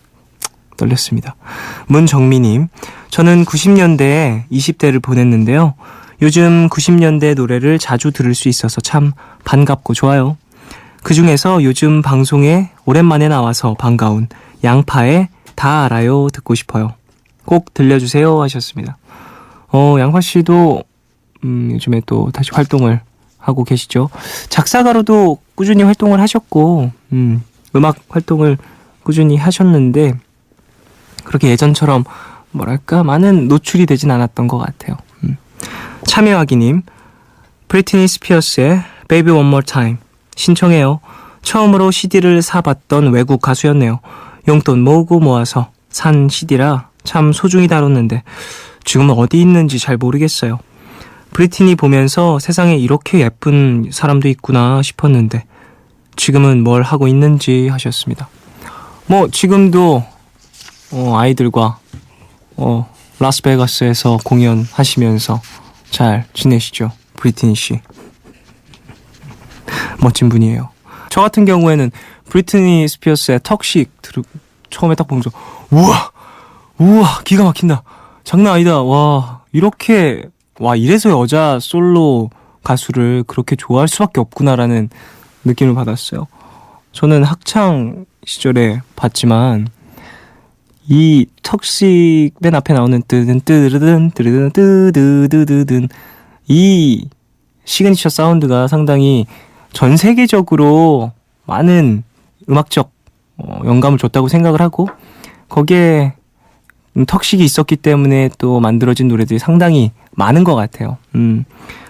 떨렸습니다. 문정미님, 저는 90년대에 20대를 보냈는데요. 요즘 90년대 노래를 자주 들을 수 있어서 참 반갑고 좋아요. 그 중에서 요즘 방송에 오랜만에 나와서 반가운 양파의 다 알아요 듣고 싶어요. 꼭 들려주세요 하셨습니다. 양파씨도 요즘에 또 다시 활동을 하고 계시죠. 작사가로도 꾸준히 활동을 하셨고 음악 활동을 꾸준히 하셨는데 그렇게 예전처럼 뭐랄까 많은 노출이 되진 않았던 것 같아요. 참여하기님, 브리트니 스피어스의 Baby One More Time 신청해요. 처음으로 CD를 사봤던 외국 가수였네요. 용돈 모으고 모아서 산 CD라 참 소중히 다뤘는데 지금은 어디 있는지 잘 모르겠어요. 브리트니 보면서 세상에 이렇게 예쁜 사람도 있구나 싶었는데 지금은 뭘 하고 있는지 하셨습니다. 뭐 지금도 아이들과 라스베가스에서 공연하시면서 잘 지내시죠. 브리트니 씨. 멋진 분이에요. 저 같은 경우에는 브리트니 스피어스의 턱식 처음에 딱 보면서 우와 기가 막힌다. 장난 아니다. 이래서 여자 솔로 가수를 그렇게 좋아할 수밖에 없구나라는 느낌을 받았어요. 저는 학창 시절에 봤지만 이 턱식 맨 앞에 나오는 뜨드든 이 시그니처 사운드가 상당히 전 세계적으로 많은 음악적 영감을 줬다고 생각을 하고 거기에 턱식이 있었기 때문에 또 만들어진 노래들이 상당히 많은 것 같아요.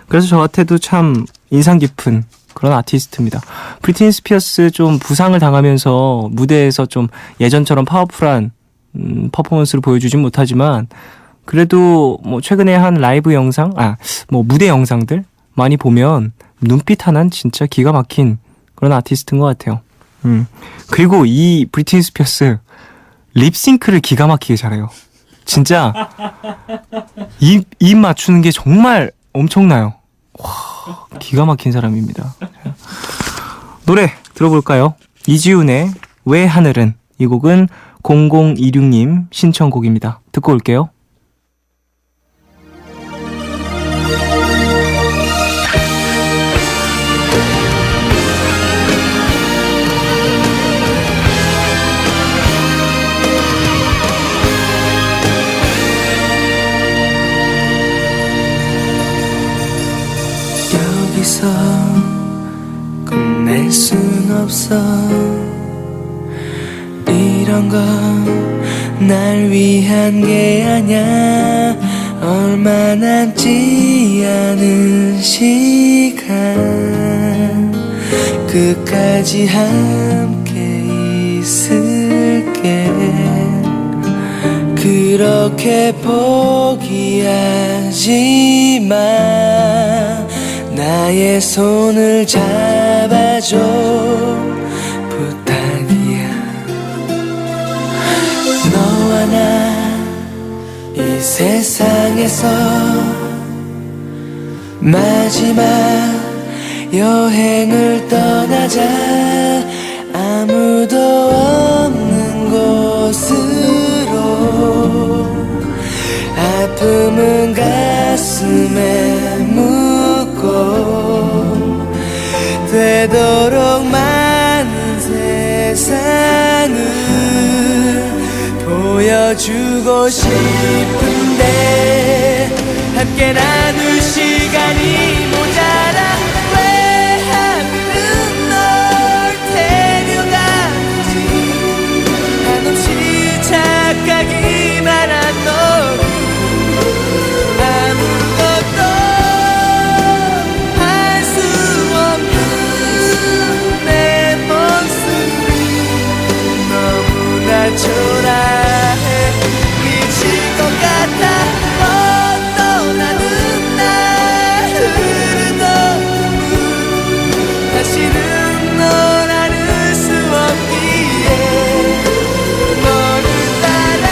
그래서 저한테도 참 인상 깊은 그런 아티스트입니다. 브리트니 스피어스 좀 부상을 당하면서 무대에서 좀 예전처럼 파워풀한 퍼포먼스를 보여주진 못하지만 그래도 뭐 최근에 한 라이브 영상, 무대 영상들 많이 보면 눈빛 하나는 진짜 기가 막힌 그런 아티스트인 것 같아요. 그리고 이 브리트니 스피어스 립싱크를 기가 막히게 잘해요. 진짜 입 맞추는 게 정말 엄청나요. 기가 막힌 사람입니다. 노래 들어볼까요? 이지훈의 왜 하늘은, 이 곡은 0026님 신청곡입니다. 듣고 올게요. 여기서 끝낼 순 없어. 이런 건 날 위한 게 아냐. 얼마 남지 않은 시간 끝까지 함께 있을게. 그렇게 포기하지 마. 나의 손을 잡아줘. 부탁이야. 너와 나 이 세상에서 마지막 여행을 떠나자. 아무도 없는 곳으로. 아픔은 가슴에 묻고 되도록 많은 세상을 보여주고 싶은데 함께 나눌 시간이 모자라. 왜 하늘은 널 데려가는지 한없이 착하기만 한 너를 아무것도 할 수 없는 내 모습이 너무나 초라해. 미칠 것 같아. 떠나는 날 흐르던 눈물 다시는 널 안을 수 없기에 너를 따라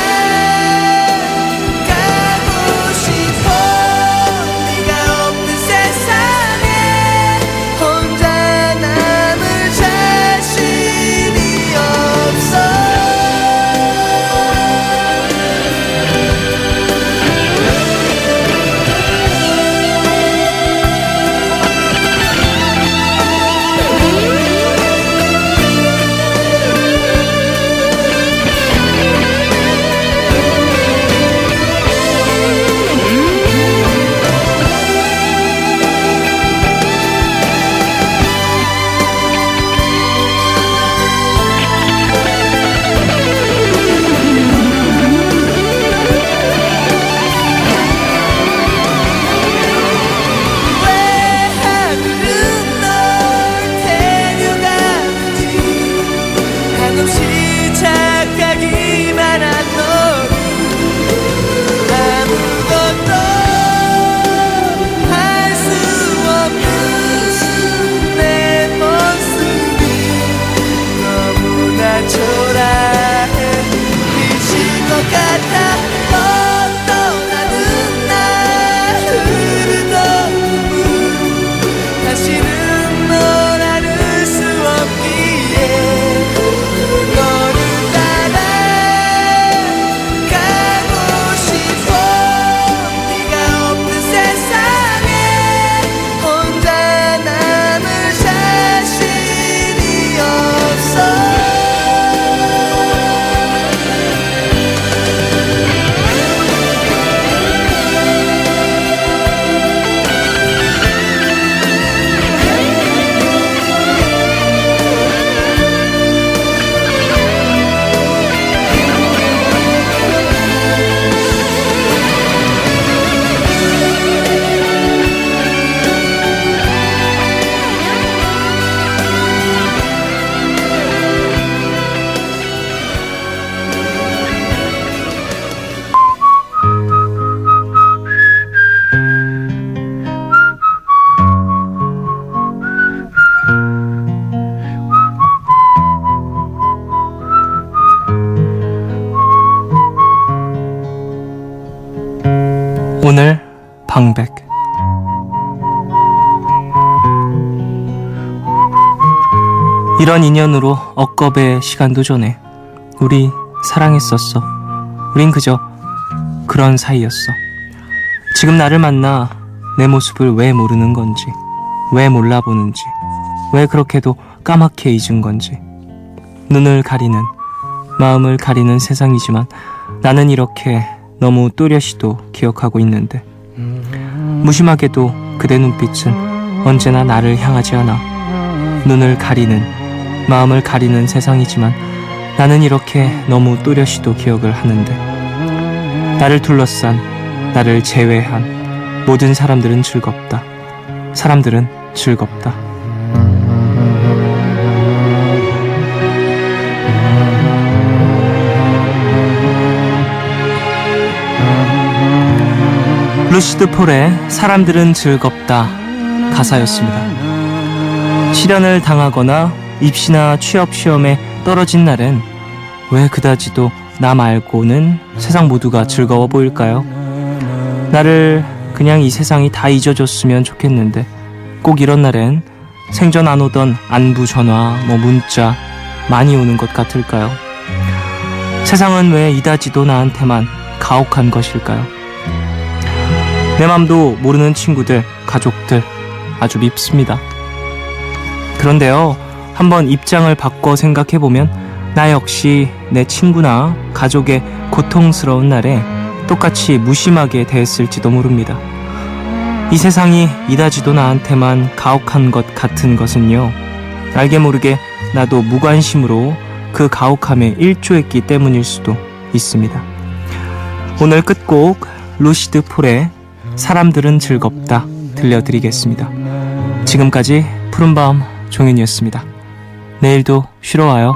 오늘 방백. 이런 인연으로 억겁의 시간도 전에 우리 사랑했었어. 우린 그저 그런 사이였어. 지금 나를 만나 내 모습을 왜 모르는 건지, 왜 몰라보는지, 왜 그렇게도 까맣게 잊은 건지. 눈을 가리는, 마음을 가리는 세상이지만 나는 이렇게 너무 또렷이도 기억하고 있는데, 무심하게도 그대 눈빛은 언제나 나를 향하지 않아. 눈을 가리는, 마음을 가리는 세상이지만 나는 이렇게 너무 또렷이도 기억을 하는데, 나를 둘러싼, 나를 제외한 모든 사람들은 즐겁다. 사람들은 즐겁다. 루시드 폴의 사람들은 즐겁다 가사였습니다. 실연을 당하거나 입시나 취업 시험에 떨어진 날엔 왜 그다지도 나 말고는 세상 모두가 즐거워 보일까요? 나를 그냥 이 세상이 다 잊어줬으면 좋겠는데 꼭 이런 날엔 생전 안 오던 안부 전화, 문자 많이 오는 것 같을까요? 세상은 왜 이다지도 나한테만 가혹한 것일까요? 내 맘도 모르는 친구들, 가족들 아주 밉습니다. 그런데요, 한번 입장을 바꿔 생각해보면 나 역시 내 친구나 가족의 고통스러운 날에 똑같이 무심하게 대했을지도 모릅니다. 이 세상이 이다지도 나한테만 가혹한 것 같은 것은요, 알게 모르게 나도 무관심으로 그 가혹함에 일조했기 때문일 수도 있습니다. 오늘 끝곡 루시드 폴의 사람들은 즐겁다 들려드리겠습니다. 지금까지 푸른밤 종현이었습니다. 내일도 쉬러 와요.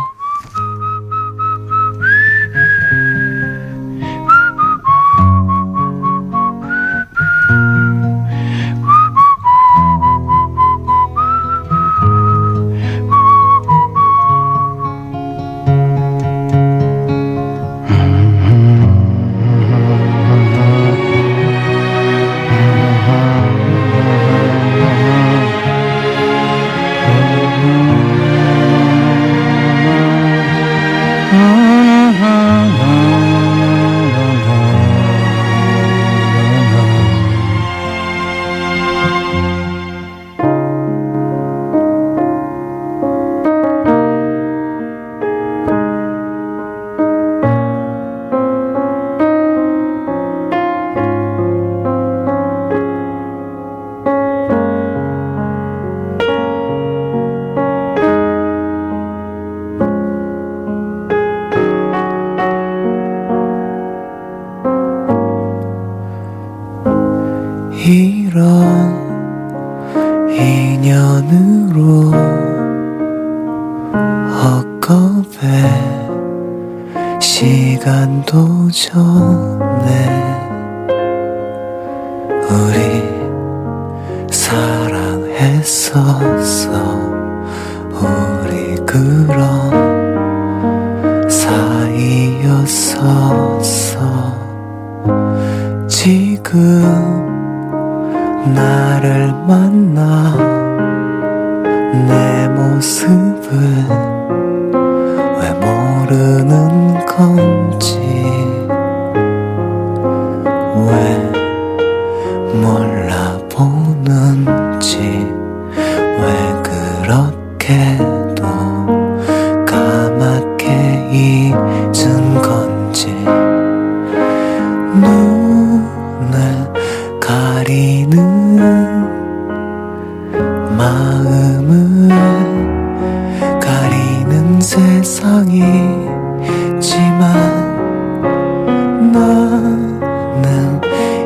이런 인연으로 헛겁에 시간도 전에 우리 사랑했었어. 우리 그런 사이였었어. 지금 나를 만나 내 모습을 왜 모르는 건지, 왜 몰라보는지, 왜 그렇게도 까맣게 잊은 건지. 눈을 가리는 마음을 가리는 세상이지만 나는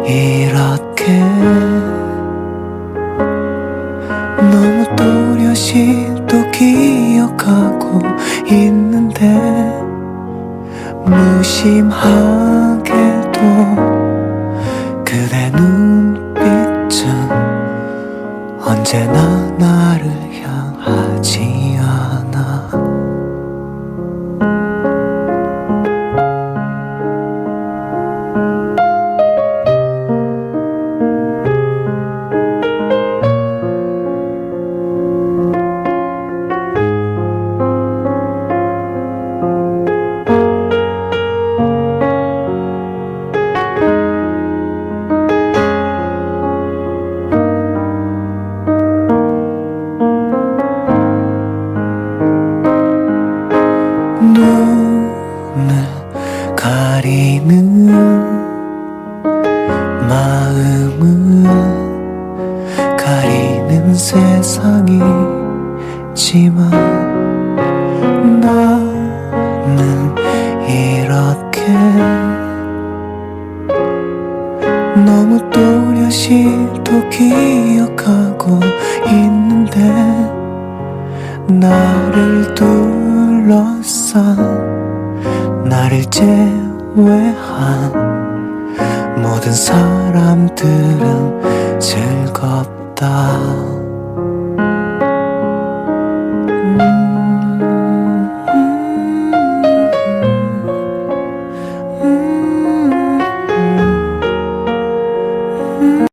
이렇게 너무 또렷이 또 기억하고 있는데, 무심하게도 그대 눈빛은 언제나 나를 향하지 않아. 가리는 마음은 가리는 세상이지만 나는 이렇게 너무 또렷이 또 기억하고 있는데 나를 둘러싼 나를 제외한 모든 사람들은